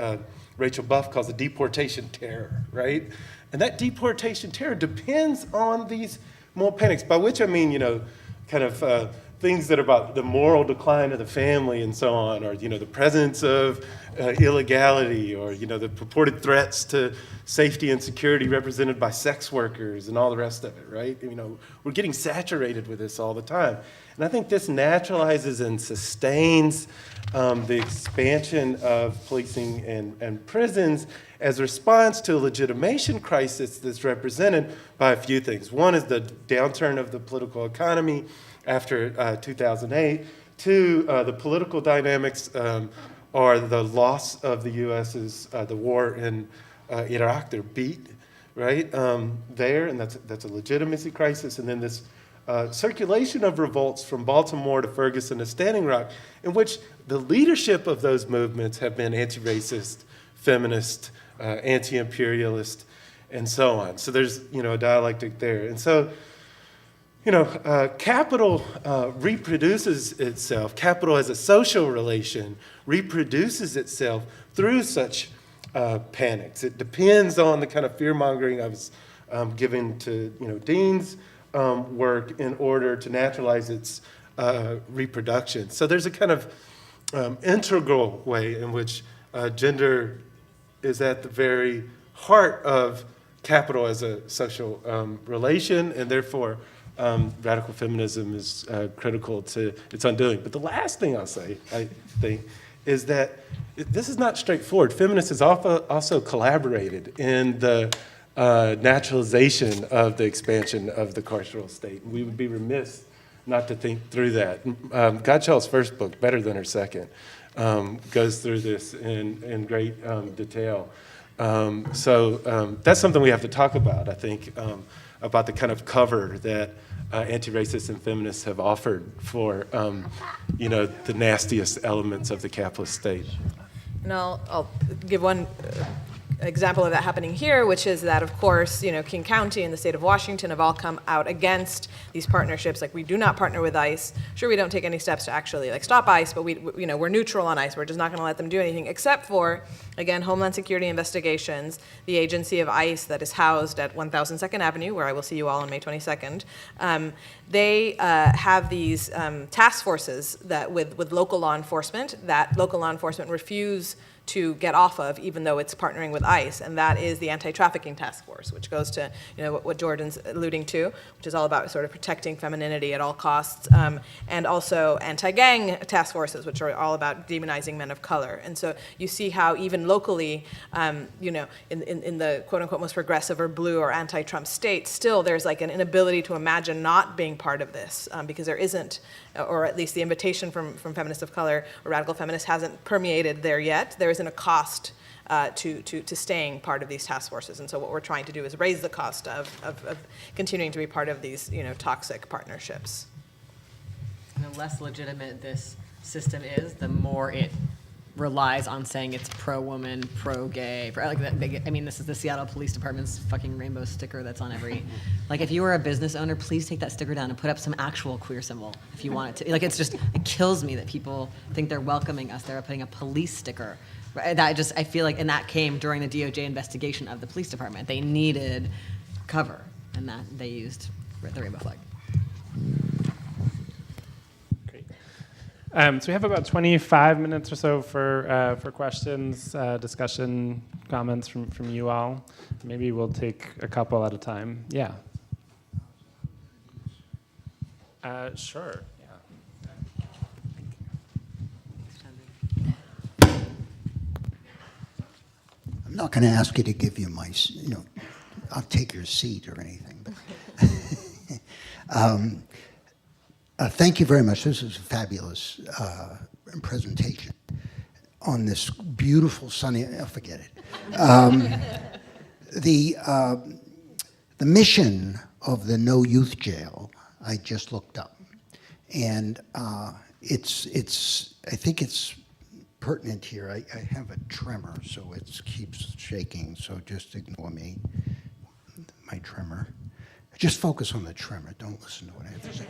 S2: Rachel Buff calls the deportation terror, right? And that deportation terror depends on these moral panics, by which I mean, kind of things that are about the moral decline of the family and so on, or, the presence of illegality, or, the purported threats to safety and security represented by sex workers and all the rest of it, right? We're getting saturated with this all the time. And I think this naturalizes and sustains the expansion of policing and prisons as a response to a legitimation crisis that's represented by a few things. One is the downturn of the political economy after 2008. Two, the political dynamics are the loss of the U.S.'s, the war in Iraq, their beat, right, there, and that's a legitimacy crisis, and then this circulation of revolts from Baltimore to Ferguson to Standing Rock, in which the leadership of those movements have been anti-racist, feminist, anti-imperialist, and so on. So there's, a dialectic there. And so, capital reproduces itself. Capital as a social relation reproduces itself through such panics. It depends on the kind of fear-mongering I was giving to, Dean's work in order to naturalize its reproduction. So there's a kind of integral way in which gender is at the very heart of capital as a social relation, and therefore radical feminism is critical to its undoing. But the last thing I'll say, I think, is that this is not straightforward. Feminists has also collaborated in the naturalization of the expansion of the carceral state. We would be remiss not to think through that. Gottschall's first book, Better Than Her Second, goes through this in great detail. So that's something we have to talk about, I think, about the kind of cover that anti-racists and feminists have offered for, the nastiest elements of the capitalist state.
S3: And I'll give one example of that happening here, which is that, of course, King County and the state of Washington have all come out against these partnerships. Like, we do not partner with ICE. Sure, we don't take any steps to actually stop ICE, but we're neutral on ICE. We're just not going to let them do anything, except for, again, Homeland Security investigations, the agency of ICE that is housed at 1000 2nd Avenue, where I will see you all on May 22nd. They have these task forces that with local law enforcement, that local law enforcement refuse to get off of, even though it's partnering with ICE, and that is the anti-trafficking task force, which goes to what Jordan's alluding to, which is all about sort of protecting femininity at all costs, and also anti-gang task forces, which are all about demonizing men of color. And so you see how even locally, in the quote-unquote most progressive or blue or anti-Trump states, still there's an inability to imagine not being part of this, because there isn't, or at least the invitation from feminists of color or radical feminists hasn't permeated there yet. There isn't a cost to staying part of these task forces. And so what we're trying to do is raise the cost of continuing to be part of these toxic partnerships.
S5: And the less legitimate this system is, the more it relies on saying it's pro-woman, pro-gay, this is the Seattle Police Department's fucking rainbow sticker that's on every, if you were a business owner, please take that sticker down and put up some actual queer symbol if you want it to. It kills me that people think they're welcoming us. They're putting a police sticker. Right? I feel like, and that came during the DOJ investigation of the police department. They needed cover, and that they used the rainbow flag.
S1: So we have about 25 minutes or so for questions, discussion, comments from you all. Maybe we'll take a couple at a time. Yeah. Sure. Yeah.
S6: I'm not going to ask you to give you my, I'll take your seat or anything. But thank you very much. This is a fabulous presentation on this beautiful sunny. Forget it. The mission of the No Youth Jail I just looked up, and it's. I think it's pertinent here. I have a tremor, so it keeps shaking. So just ignore me. My tremor. Just focus on the tremor. Don't listen to what I have to say.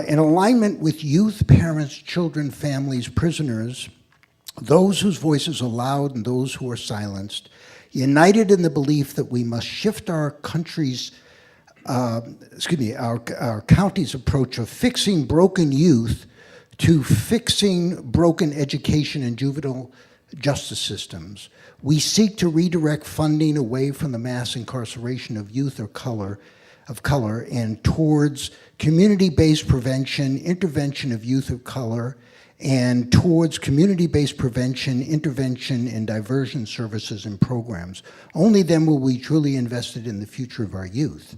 S6: In alignment with youth, parents, children, families, prisoners, those whose voices are loud and those who are silenced, united in the belief that we must shift our country's, our county's approach of fixing broken youth to fixing broken education and juvenile justice systems. We seek to redirect funding away from the mass incarceration of youth of color and towards community-based prevention, intervention of youth of color, and towards community-based prevention, intervention, and diversion services and programs. Only then will we truly invested in the future of our youth.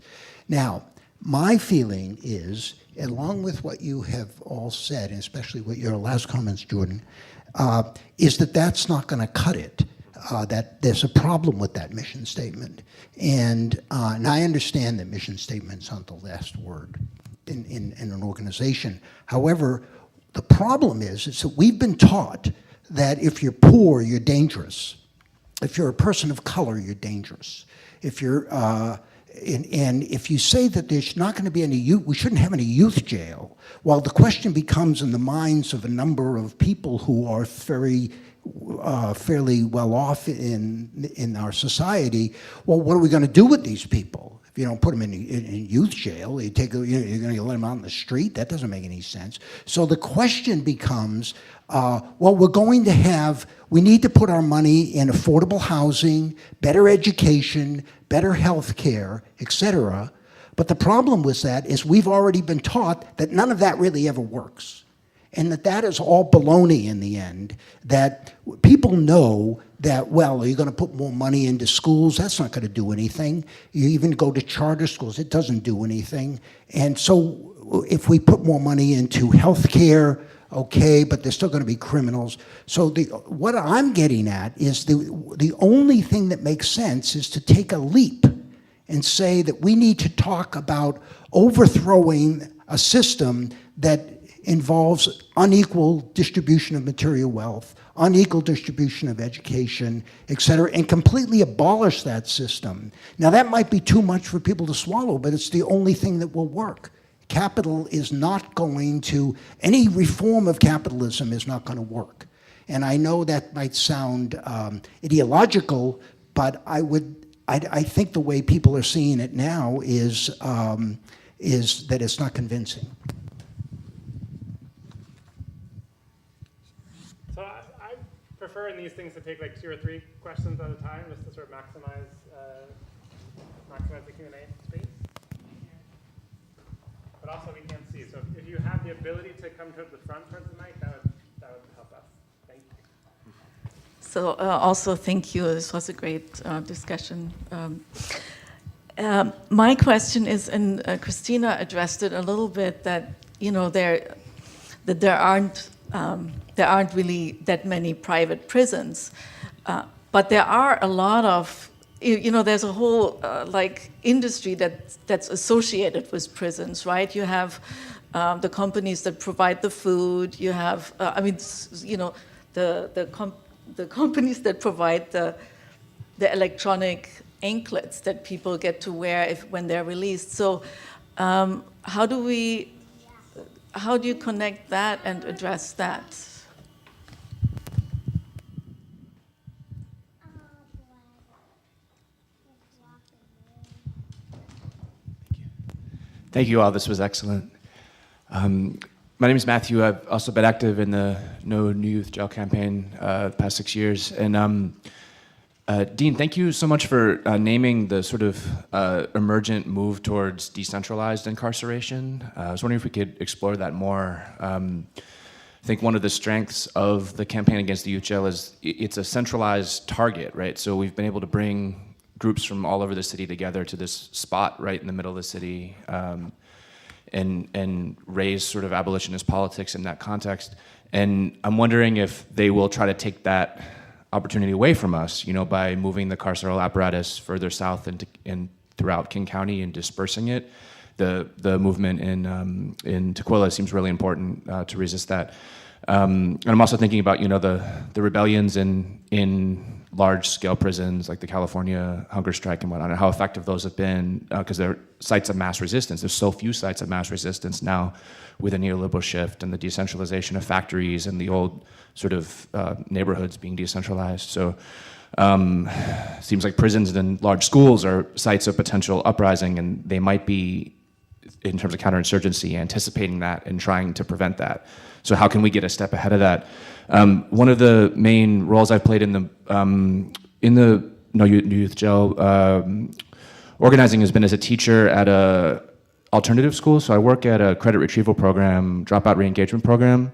S6: Now, My feeling is, along with what you have all said, and especially what your last comments, Jordan, is that that's not going to cut it. That there's a problem with that mission statement. And I understand that mission statements aren't the last word in an organization. However, the problem is that we've been taught that if you're poor, you're dangerous. If you're a person of color, you're dangerous. If you're, and if you say that there's not going to be any youth, we shouldn't have any youth jail, well, the question becomes in the minds of a number of people who are fairly well off in our society, well, what are we going to do with these people? If you don't put them in youth jail, you're going to let them out in the street? That doesn't make any sense. So the question becomes, well, we need to put our money in affordable housing, better education, better health care, etc. But the problem with that is we've already been taught that none of that really ever works. And that is all baloney in the end, that people know that, well, are you going to put more money into schools? That's not going to do anything. You even go to charter schools, it doesn't do anything. And so if we put more money into health care, okay, but there's still going to be criminals. So what I'm getting at is the only thing that makes sense is to take a leap and say that we need to talk about overthrowing a system that involves unequal distribution of material wealth, unequal distribution of education, et cetera, and completely abolish that system. Now, that might be too much for people to swallow, but it's the only thing that will work. Capital is not going to, any reform of capitalism is not going to work. And I know that might sound ideological, but I think the way people are seeing it now is that it's not convincing.
S1: So I prefer in these things to take like 2 or 3 questions at a time, just to sort of maximize the Q&A space. But also we can't see. So if you have the ability to come to the front towards the mic, that would help us. Thank you.
S7: So also thank you. This was a great discussion. My question is, and Christina addressed it a little bit, that there aren't really that many private prisons, but there are a lot of. There's a whole industry that's associated with prisons, right? You have the companies that provide the food. You have, the companies that provide the electronic anklets that people get to wear when they're released. So, how do you connect that and address that?
S8: Thank you all. This was excellent. My name is Matthew. I've also been active in the No New Youth Jail campaign the past 6 years. And Dean, thank you so much for naming the sort of emergent move towards decentralized incarceration. I was wondering if we could explore that more. I think one of the strengths of the campaign against the youth jail is it's a centralized target, right? So we've been able to bring groups from all over the city together to this spot right in the middle of the city, and raise sort of abolitionist politics in that context. And I'm wondering if they will try to take that opportunity away from us, by moving the carceral apparatus further south and throughout King County and dispersing it. The movement in Tukwila seems really important to resist that. And I'm also thinking about the rebellions in large-scale prisons like the California hunger strike and whatnot, and how effective those have been, because they're sites of mass resistance. There's so few sites of mass resistance now with the neoliberal shift and the decentralization of factories and the old sort of neighborhoods being decentralized. So seems like prisons and large schools are sites of potential uprising, and they might be, in terms of counterinsurgency, anticipating that and trying to prevent that. So how can we get a step ahead of that? One of the main roles I've played in the No Youth Jail organizing has been as a teacher at a alternative school. So I work at a credit retrieval program, dropout re-engagement program.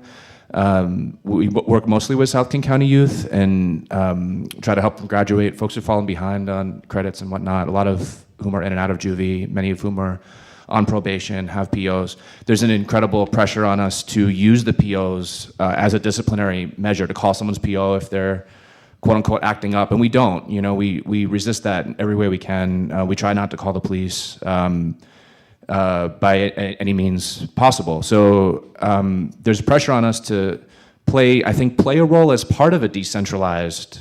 S8: We work mostly with South King County youth and try to help them graduate, folks who've fallen behind on credits and whatnot, a lot of whom are in and out of juvie, many of whom are on probation, have POs. There's an incredible pressure on us to use the POs as a disciplinary measure, to call someone's PO if they're quote unquote acting up, and we don't. We resist that in every way we can. We try not to call the police by any means possible. So there's pressure on us to play a role as part of a decentralized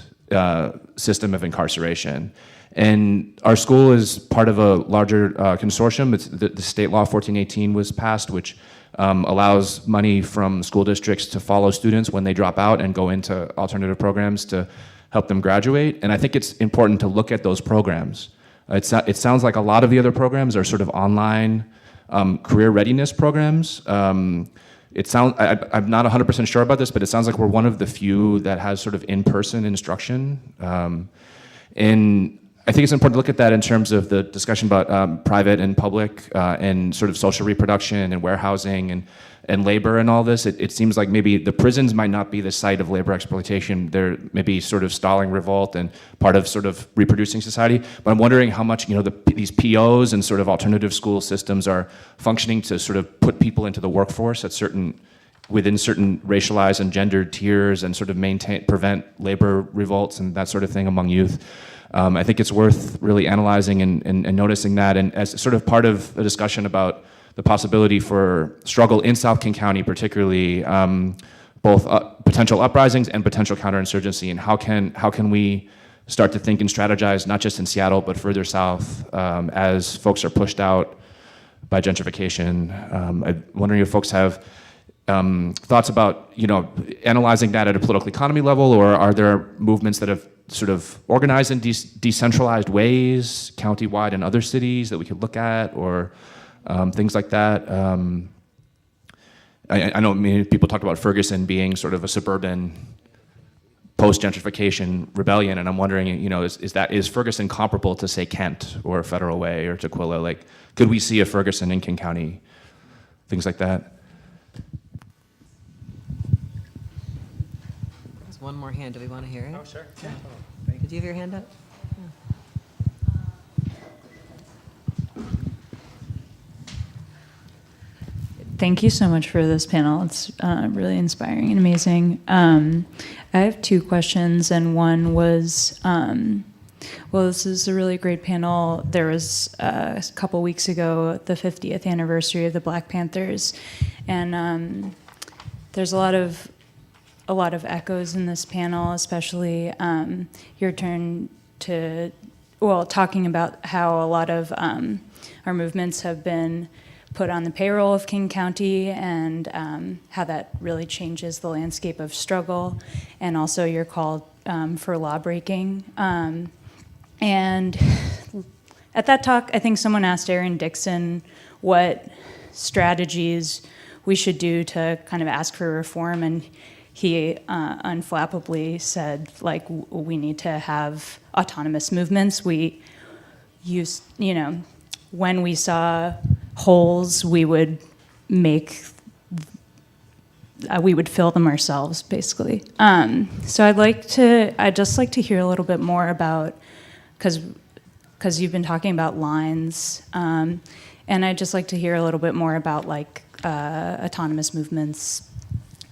S8: system of incarceration. And our school is part of a larger consortium. The state law 1418 was passed, which allows money from school districts to follow students when they drop out and go into alternative programs to help them graduate. And I think it's important to look at those programs. It sounds like a lot of the other programs are sort of online career readiness programs. I'm not 100% sure about this, but it sounds like we're one of the few that has sort of in-person instruction. And I think it's important to look at that in terms of the discussion about private and public and sort of social reproduction and warehousing and labor and all this. It seems like maybe the prisons might not be the site of labor exploitation. They're maybe sort of stalling revolt and part of sort of reproducing society. But I'm wondering how much these POs and sort of alternative school systems are functioning to sort of put people into the workforce within certain racialized and gendered tiers and sort of prevent labor revolts and that sort of thing among youth. I think it's worth really analyzing and noticing that, and as sort of part of a discussion about the possibility for struggle in South King County, particularly both potential uprisings and potential counterinsurgency, and how can we start to think and strategize not just in Seattle but further south as folks are pushed out by gentrification. I'm wondering if folks have thoughts about analyzing that at a political economy level, or are there movements that have sort of organized in decentralized ways, countywide in other cities that we could look at, or things like that. I know many people talked about Ferguson being sort of a suburban post-gentrification rebellion, and I'm wondering, is Ferguson comparable to, say, Kent or Federal Way or Tukwila? Like, could we see a Ferguson in King County? Things like that.
S5: There's one more hand. Do we want to hear it?
S1: Oh, sure.
S5: Yeah. Did you have your hand up?
S9: Thank you so much for this panel. It's really inspiring and amazing. I have two questions, and one was, this is a really great panel. There was a couple weeks ago the 50th anniversary of the Black Panthers, and there's a lot of echoes in this panel, especially your turn to, talking about how a lot of our movements have been put on the payroll of King County, and how that really changes the landscape of struggle, and also your call for law breaking. And at that talk, I think someone asked Aaron Dixon what strategies we should do to kind of ask for reform, and he unflappably said, we need to have autonomous movements. We used, when we saw holes, we would fill them ourselves, basically. So I'd just like to hear a little bit more about, because you've been talking about lines, and I'd just like to hear a little bit more about autonomous movements.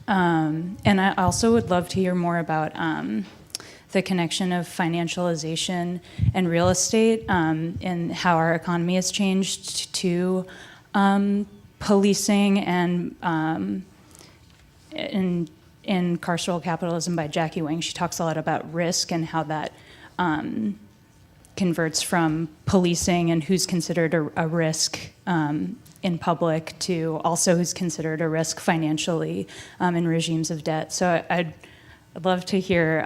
S9: And I also would love to hear more about the connection of financialization and real estate, and how our economy has changed to policing and in Carceral Capitalism by Jackie Wang. She talks a lot about risk and how that converts from policing and who's considered a risk in public to also who's considered a risk financially in regimes of debt. So I'd love to hear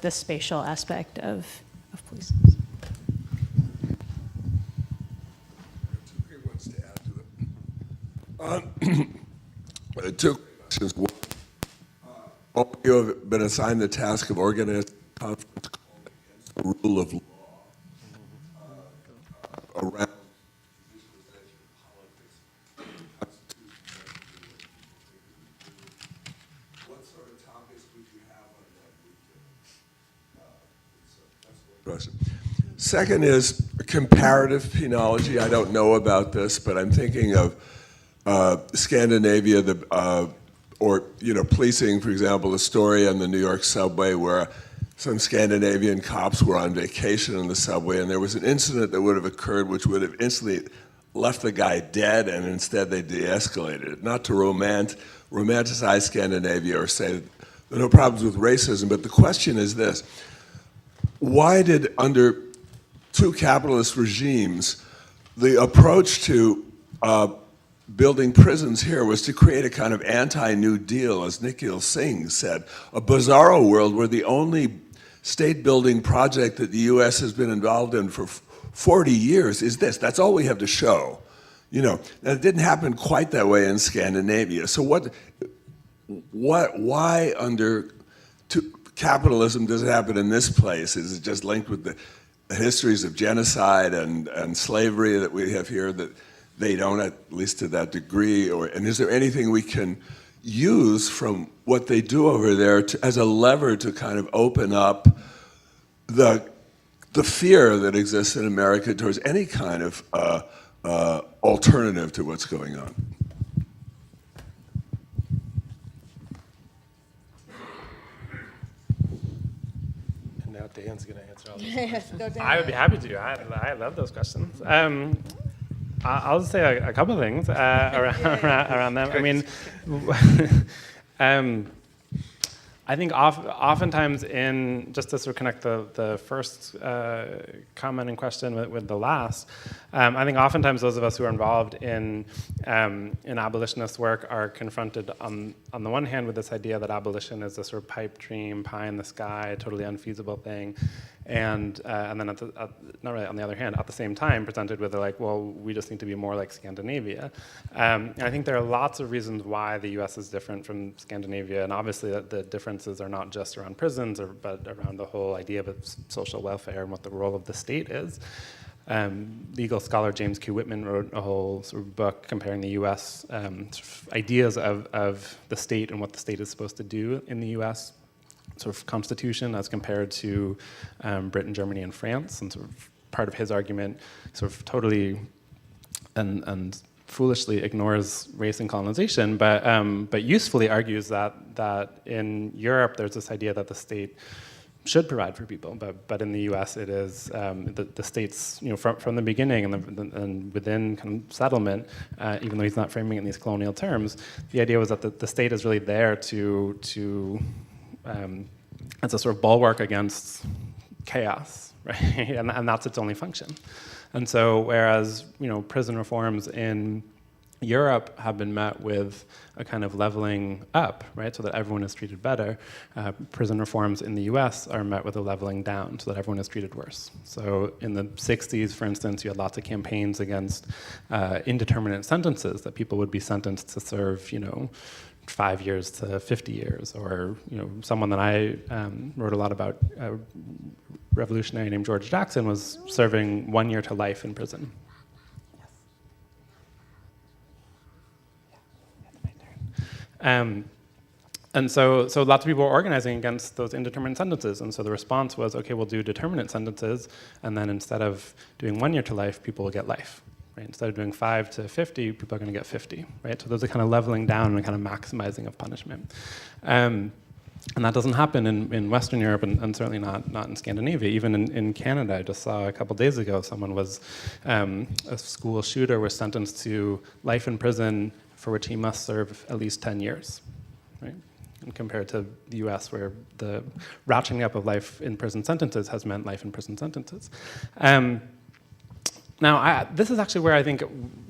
S9: the spatial aspect of policing.
S10: Two questions. One, all of you have been assigned the task of organizing a conference called Against the Rule of Law around what sort of topics would you have on that weekend? That's one question. Second is comparative penology. I don't know about this, but I'm thinking of Scandinavia, or policing, for example, a story on the New York subway where some Scandinavian cops were on vacation in the subway, and there was an incident that would have occurred which would have instantly left the guy dead, and instead they de-escalated it. Not to romanticize Scandinavia or say that there are no problems with racism, but the question is this: why did, under two capitalist regimes, the approach to building prisons here was to create a kind of anti-New Deal, as Nikhil Singh said, a bizarro world where the only state-building project that the U.S. has been involved in for 40 years is this. That's all we have to show. Now, it didn't happen quite that way in Scandinavia. So why under capitalism does it happen in this place? Is it just linked with the histories of genocide and slavery that we have here that they don't, at least to that degree? And is there anything we can use from what they do over there as a lever to kind of open up the fear that exists in America towards any kind of alternative to what's going on?
S2: And now Dan's going to answer all these
S3: Yes, go down.
S1: I would be happy to. I love those questions. I'll just say a couple of things around them. I mean, I think oftentimes just to sort of connect the first comment and question with the last, I think oftentimes those of us who are involved in abolitionist work are confronted on the one hand with this idea that abolition is a sort of pipe dream, pie in the sky, totally unfeasible thing, and then not really on the other hand, at the same time presented with we just need to be more like Scandinavia. And I think there are lots of reasons why the U.S. is different from Scandinavia, and obviously the differences are not just around prisons, but around the whole idea of social welfare and what the role of the state is. Legal scholar James Q. Whitman wrote a whole sort of book comparing the U.S. Sort of ideas of the state and what the state is supposed to do in the U.S. sort of constitution as compared to Britain, Germany, and France. And sort of part of his argument sort of totally and foolishly ignores race and colonization, but usefully argues that in Europe there's this idea that the state should provide for people, but in the U.S. it is the states, from the beginning and within kind of settlement, even though he's not framing it in these colonial terms, the idea was that the state is really there to as a sort of bulwark against chaos, right? And that's its only function. And so, whereas prison reforms in Europe have been met with a kind of leveling up, right, so that everyone is treated better, prison reforms in the US are met with a leveling down, so that everyone is treated worse. So in the 60s, for instance, you had lots of campaigns against indeterminate sentences, that people would be sentenced to serve, 5 years to 50 years, or someone that I wrote a lot about, a revolutionary named George Jackson, was serving 1 year to life in prison. And so lots of people were organizing against those indeterminate sentences, and so the response was, okay, we'll do determinate sentences, and then instead of doing 1 year to life, people will get life. Right? Instead of doing 5 to 50, people are going to get 50. Right? So there's a kind of leveling down and a kind of maximizing of punishment. And that doesn't happen in Western Europe, and certainly not in Scandinavia. Even in Canada, I just saw a couple days ago, someone was, a school shooter was sentenced to life in prison for which he must serve at least 10 years, right? And compared to the US, where the ratcheting up of life in prison sentences has meant life in prison sentences. Now, this is actually where I think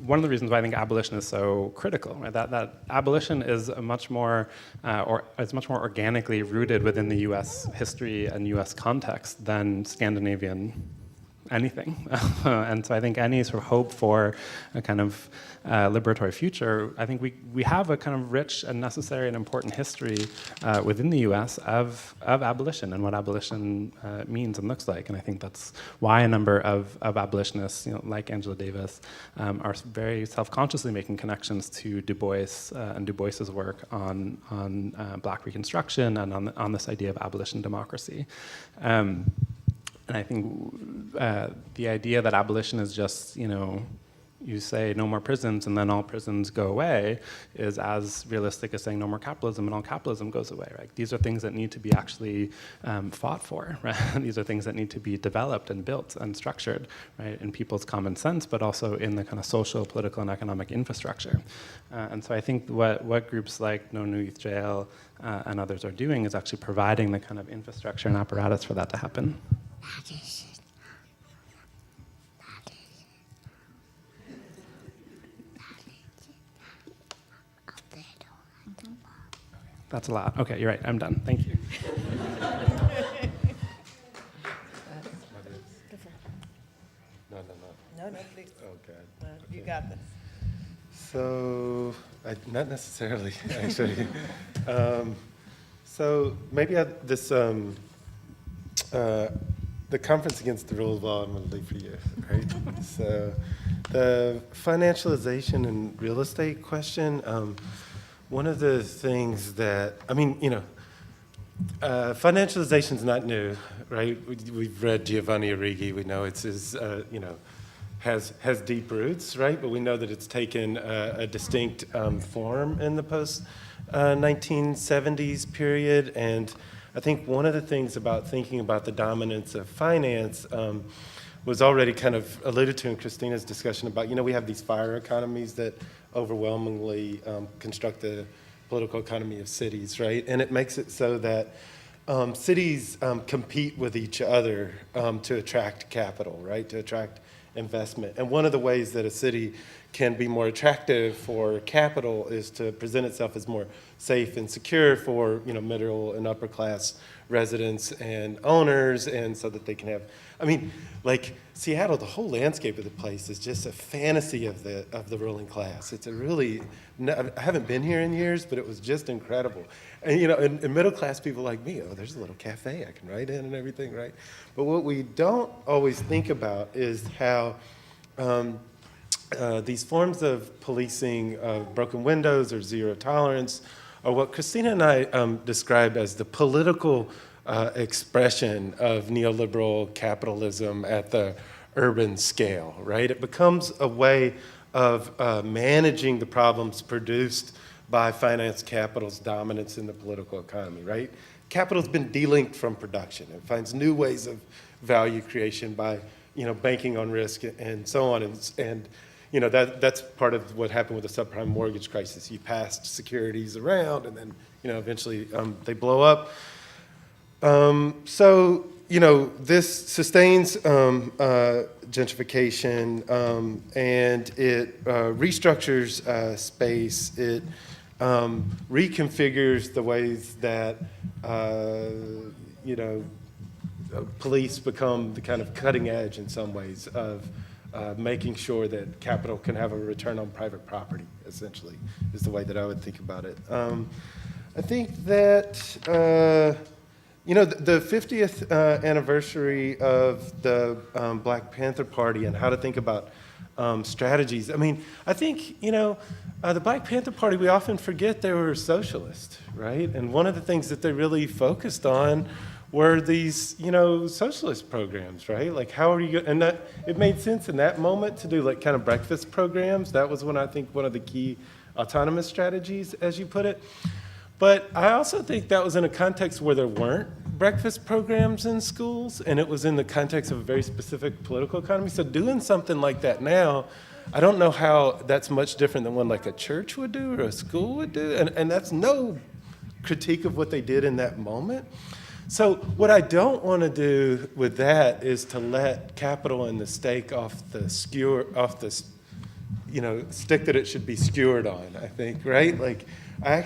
S1: one of the reasons why I think abolition is so critical. Right? That abolition is much more organically rooted within the U.S. history and U.S. context than Scandinavian anything. And so I think any sort of hope for a kind of liberatory future, I think we have a kind of rich and necessary and important history within the US of abolition and what abolition means and looks like. And I think that's why a number of abolitionists, like Angela Davis, are very self-consciously making connections to Du Bois and Du Bois's work on Black Reconstruction and on this idea of abolition democracy. And I think the idea that abolition is just, you say no more prisons and then all prisons go away is as realistic as saying no more capitalism and all capitalism goes away, right? These are things that need to be actually fought for, right? These are things that need to be developed and built and structured, right, in people's common sense, but also in the kind of social, political, and economic infrastructure. And so I think what groups like No New Youth Jail and others are doing is actually providing the kind of infrastructure and apparatus for that to happen. That's a lot. Okay, you're right. I'm done. Thank you.
S2: No,
S3: please.
S2: Oh, God.
S3: No, you got this.
S2: So, not necessarily, actually. So maybe the Conference Against the Rule of Law, I'm going to leave for you, right? So the financialization and real estate question, one of the things that, financialization is not new, right? We've read Giovanni Arrighi. We know it's has deep roots, right? But we know that it's taken a distinct form in the post-1970s period. And I think one of the things about thinking about the dominance of finance was already kind of alluded to in Christina's discussion about, we have these fire economies that overwhelmingly construct the political economy of cities, right? And it makes it so that cities compete with each other to attract capital, right? To attract investment. And one of the ways that a city can be more attractive for capital is to present itself as more safe and secure for, middle and upper class residents and owners, and so that they can have, like Seattle, the whole landscape of the place is just a fantasy of the ruling class. It's a really, I haven't been here in years, but it was just incredible. And and middle class people like me, there's a little cafe I can write in and everything, right? But what we don't always think about is how these forms of policing of broken windows or zero tolerance are what Christina and I describe as the political expression of neoliberal capitalism at the urban scale, right? It becomes a way of managing the problems produced by finance capital's dominance in the political economy, right? Capital's been delinked from production. It finds new ways of value creation by, banking on risk and so on. And that's part of what happened with the subprime mortgage crisis. You passed securities around, and then, eventually they blow up. So, this sustains gentrification, and it restructures space. It reconfigures the ways that, police become the kind of cutting edge in some ways of making sure that capital can have a return on private property, essentially, is the way that I would think about it. I think that, the 50th anniversary of the Black Panther Party and how to think about strategies. I think, the Black Panther Party, we often forget they were socialist, right? And one of the things that they really focused on were these, socialist programs, right? Like, how are you, and that, it made sense in that moment to do like kind of breakfast programs. That was one of the key autonomous strategies, as you put it. But I also think that was in a context where there weren't breakfast programs in schools, and it was in the context of a very specific political economy. So doing something like that now, I don't know how that's much different than what like a church would do or a school would do, and that's no critique of what they did in that moment. So what I don't want to do with that is to let capital and the stake off the stick that it should be skewered on, I think, right? Like, I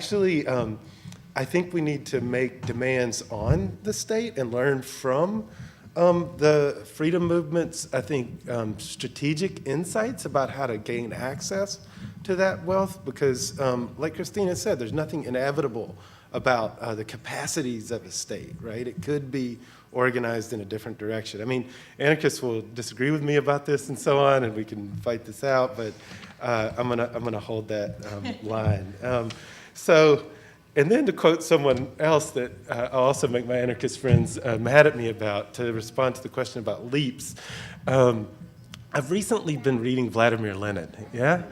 S2: think we need to make demands on the state and learn from the freedom movement's, I think, strategic insights about how to gain access to that wealth, because, like Christina said, there's nothing inevitable about the capacities of a state, right? It could be organized in a different direction. Anarchists will disagree with me about this and so on, and we can fight this out, but I'm gonna hold that line. So, And then to quote someone else that I'll also make my anarchist friends mad at me about, to respond to the question about leaps, I've recently been reading Vladimir Lenin, yeah?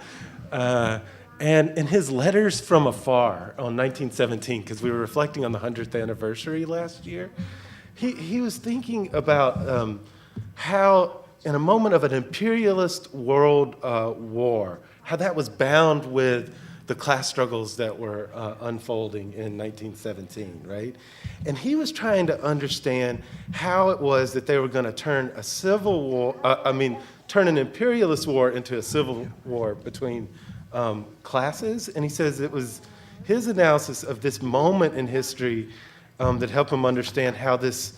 S2: And in his Letters from Afar on 1917, because we were reflecting on the 100th anniversary last year, he was thinking about how in a moment of an imperialist world war, how that was bound with the class struggles that were unfolding in 1917, right? And he was trying to understand how it was that they were going to turn a civil war, turn an imperialist war into a civil war between classes. And he says it was his analysis of this moment in history that helped him understand how this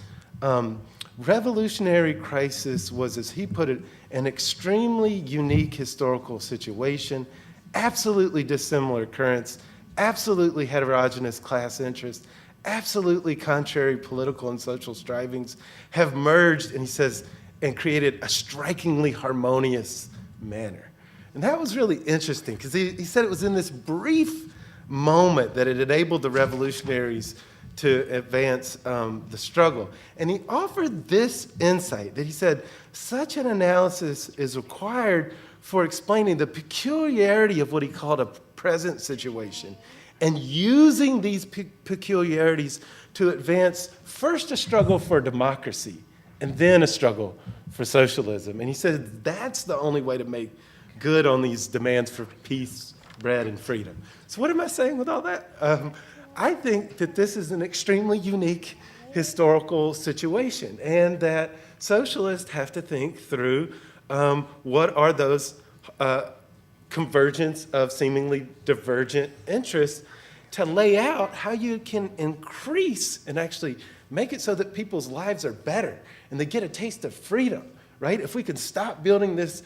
S2: revolutionary crisis was, as he put it, an extremely unique historical situation, absolutely dissimilar currents, absolutely heterogeneous class interests, absolutely contrary political and social strivings have merged, and he says, and created a strikingly harmonious manner. And that was really interesting, because he said it was in this brief moment that it enabled the revolutionaries to advance the struggle. And he offered this insight that he said, such an analysis is required for explaining the peculiarity of what he called a present situation, and using these peculiarities to advance first a struggle for democracy, and then a struggle for socialism. And he said that's the only way to make good on these demands for peace, bread, and freedom. So what am I saying with all that? I think that this is an extremely unique historical situation, and that socialists have to think through what are those convergence of seemingly divergent interests to lay out how you can increase and actually make it so that people's lives are better and they get a taste of freedom, right? If we could stop building this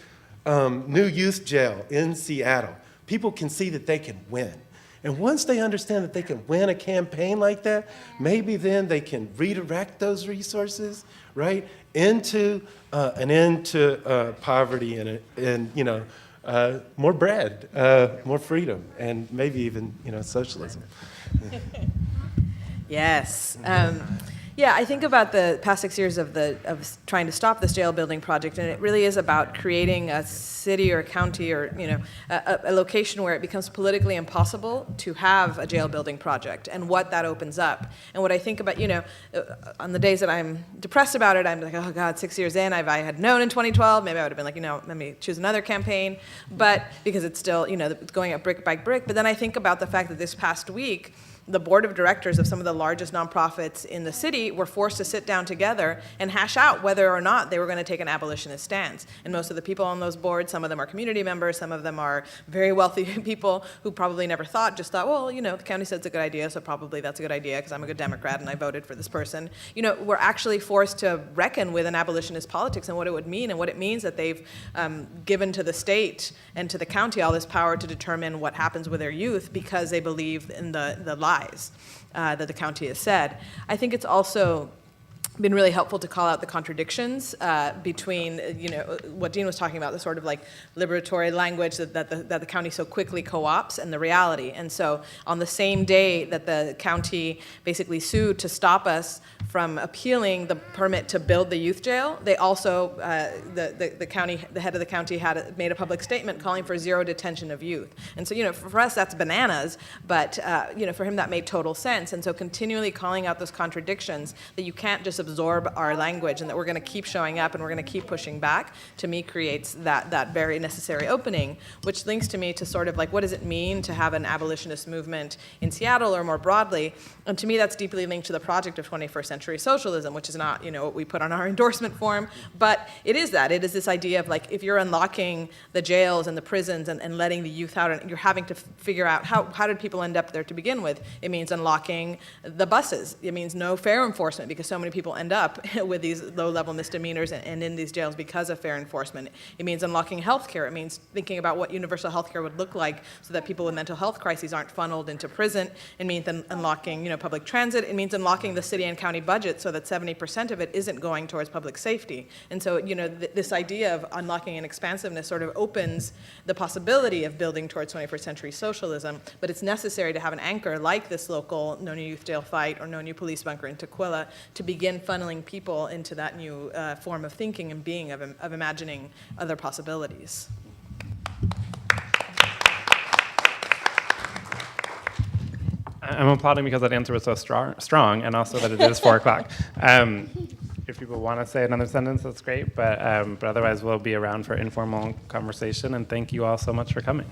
S2: new youth jail in Seattle, people can see that they can win. And once they understand that they can win a campaign like that, maybe then they can redirect those resources, right, into an end to poverty and more bread, more freedom, and maybe even socialism.
S3: Yes. Yeah, I think about the past 6 years of trying to stop this jail building project, and it really is about creating a city or a county or a location where it becomes politically impossible to have a jail building project, and what that opens up. And what I think about, on the days that I'm depressed about it, I'm like, oh God, 6 years in, if I had known in 2012, maybe I would have been like, let me choose another campaign. But because it's still, it's going up brick by brick. But then I think about the fact that this past week, the board of directors of some of the largest nonprofits in the city were forced to sit down together and hash out whether or not they were going to take an abolitionist stance. And most of the people on those boards, some of them are community members, some of them are very wealthy people who probably never just thought, well, the county said it's a good idea, so probably that's a good idea because I'm a good Democrat and I voted for this person. We're actually forced to reckon with an abolitionist politics and what it would mean, and what it means that they've given to the state and to the county all this power to determine what happens with their youth because they believe in the lies that the county has said. I think it's also been really helpful to call out the contradictions between, what Dean was talking about, the sort of like liberatory language that the county so quickly co-opts, and the reality. And so on the same day that the county basically sued to stop us from appealing the permit to build the youth jail, they also, the head of the county made a public statement calling for zero detention of youth. And so, for us, that's bananas, but, for him, that made total sense. And so continually calling out those contradictions, that you can't just absorb our language and that we're going to keep showing up and we're going to keep pushing back, to me creates that very necessary opening, which links to me to sort of like, what does it mean to have an abolitionist movement in Seattle or more broadly? And to me, that's deeply linked to the project of 21st century socialism, which is not, what we put on our endorsement form, but it is that. It is this idea of like, if you're unlocking the jails and the prisons and letting the youth out, and you're having to figure out how did people end up there to begin with, it means unlocking the buses. It means no fare enforcement because so many people people end up with these low-level misdemeanors and in these jails because of fair enforcement. It means unlocking healthcare. It means thinking about what universal healthcare would look like so that people with mental health crises aren't funneled into prison. It means unlocking, public transit. It means unlocking the city and county budget so that 70% of it isn't going towards public safety. And so, this idea of unlocking and expansiveness sort of opens the possibility of building towards 21st century socialism, but it's necessary to have an anchor like this local No New Youth Jail Fight or No New Police Bunker in Tukwila to begin funneling people into that new form of thinking and being, of imagining other possibilities.
S1: I'm applauding because that answer was so strong, and also that it is 4 o'clock. If people want to say another sentence, that's great, but otherwise we'll be around for informal conversation, and thank you all so much for coming.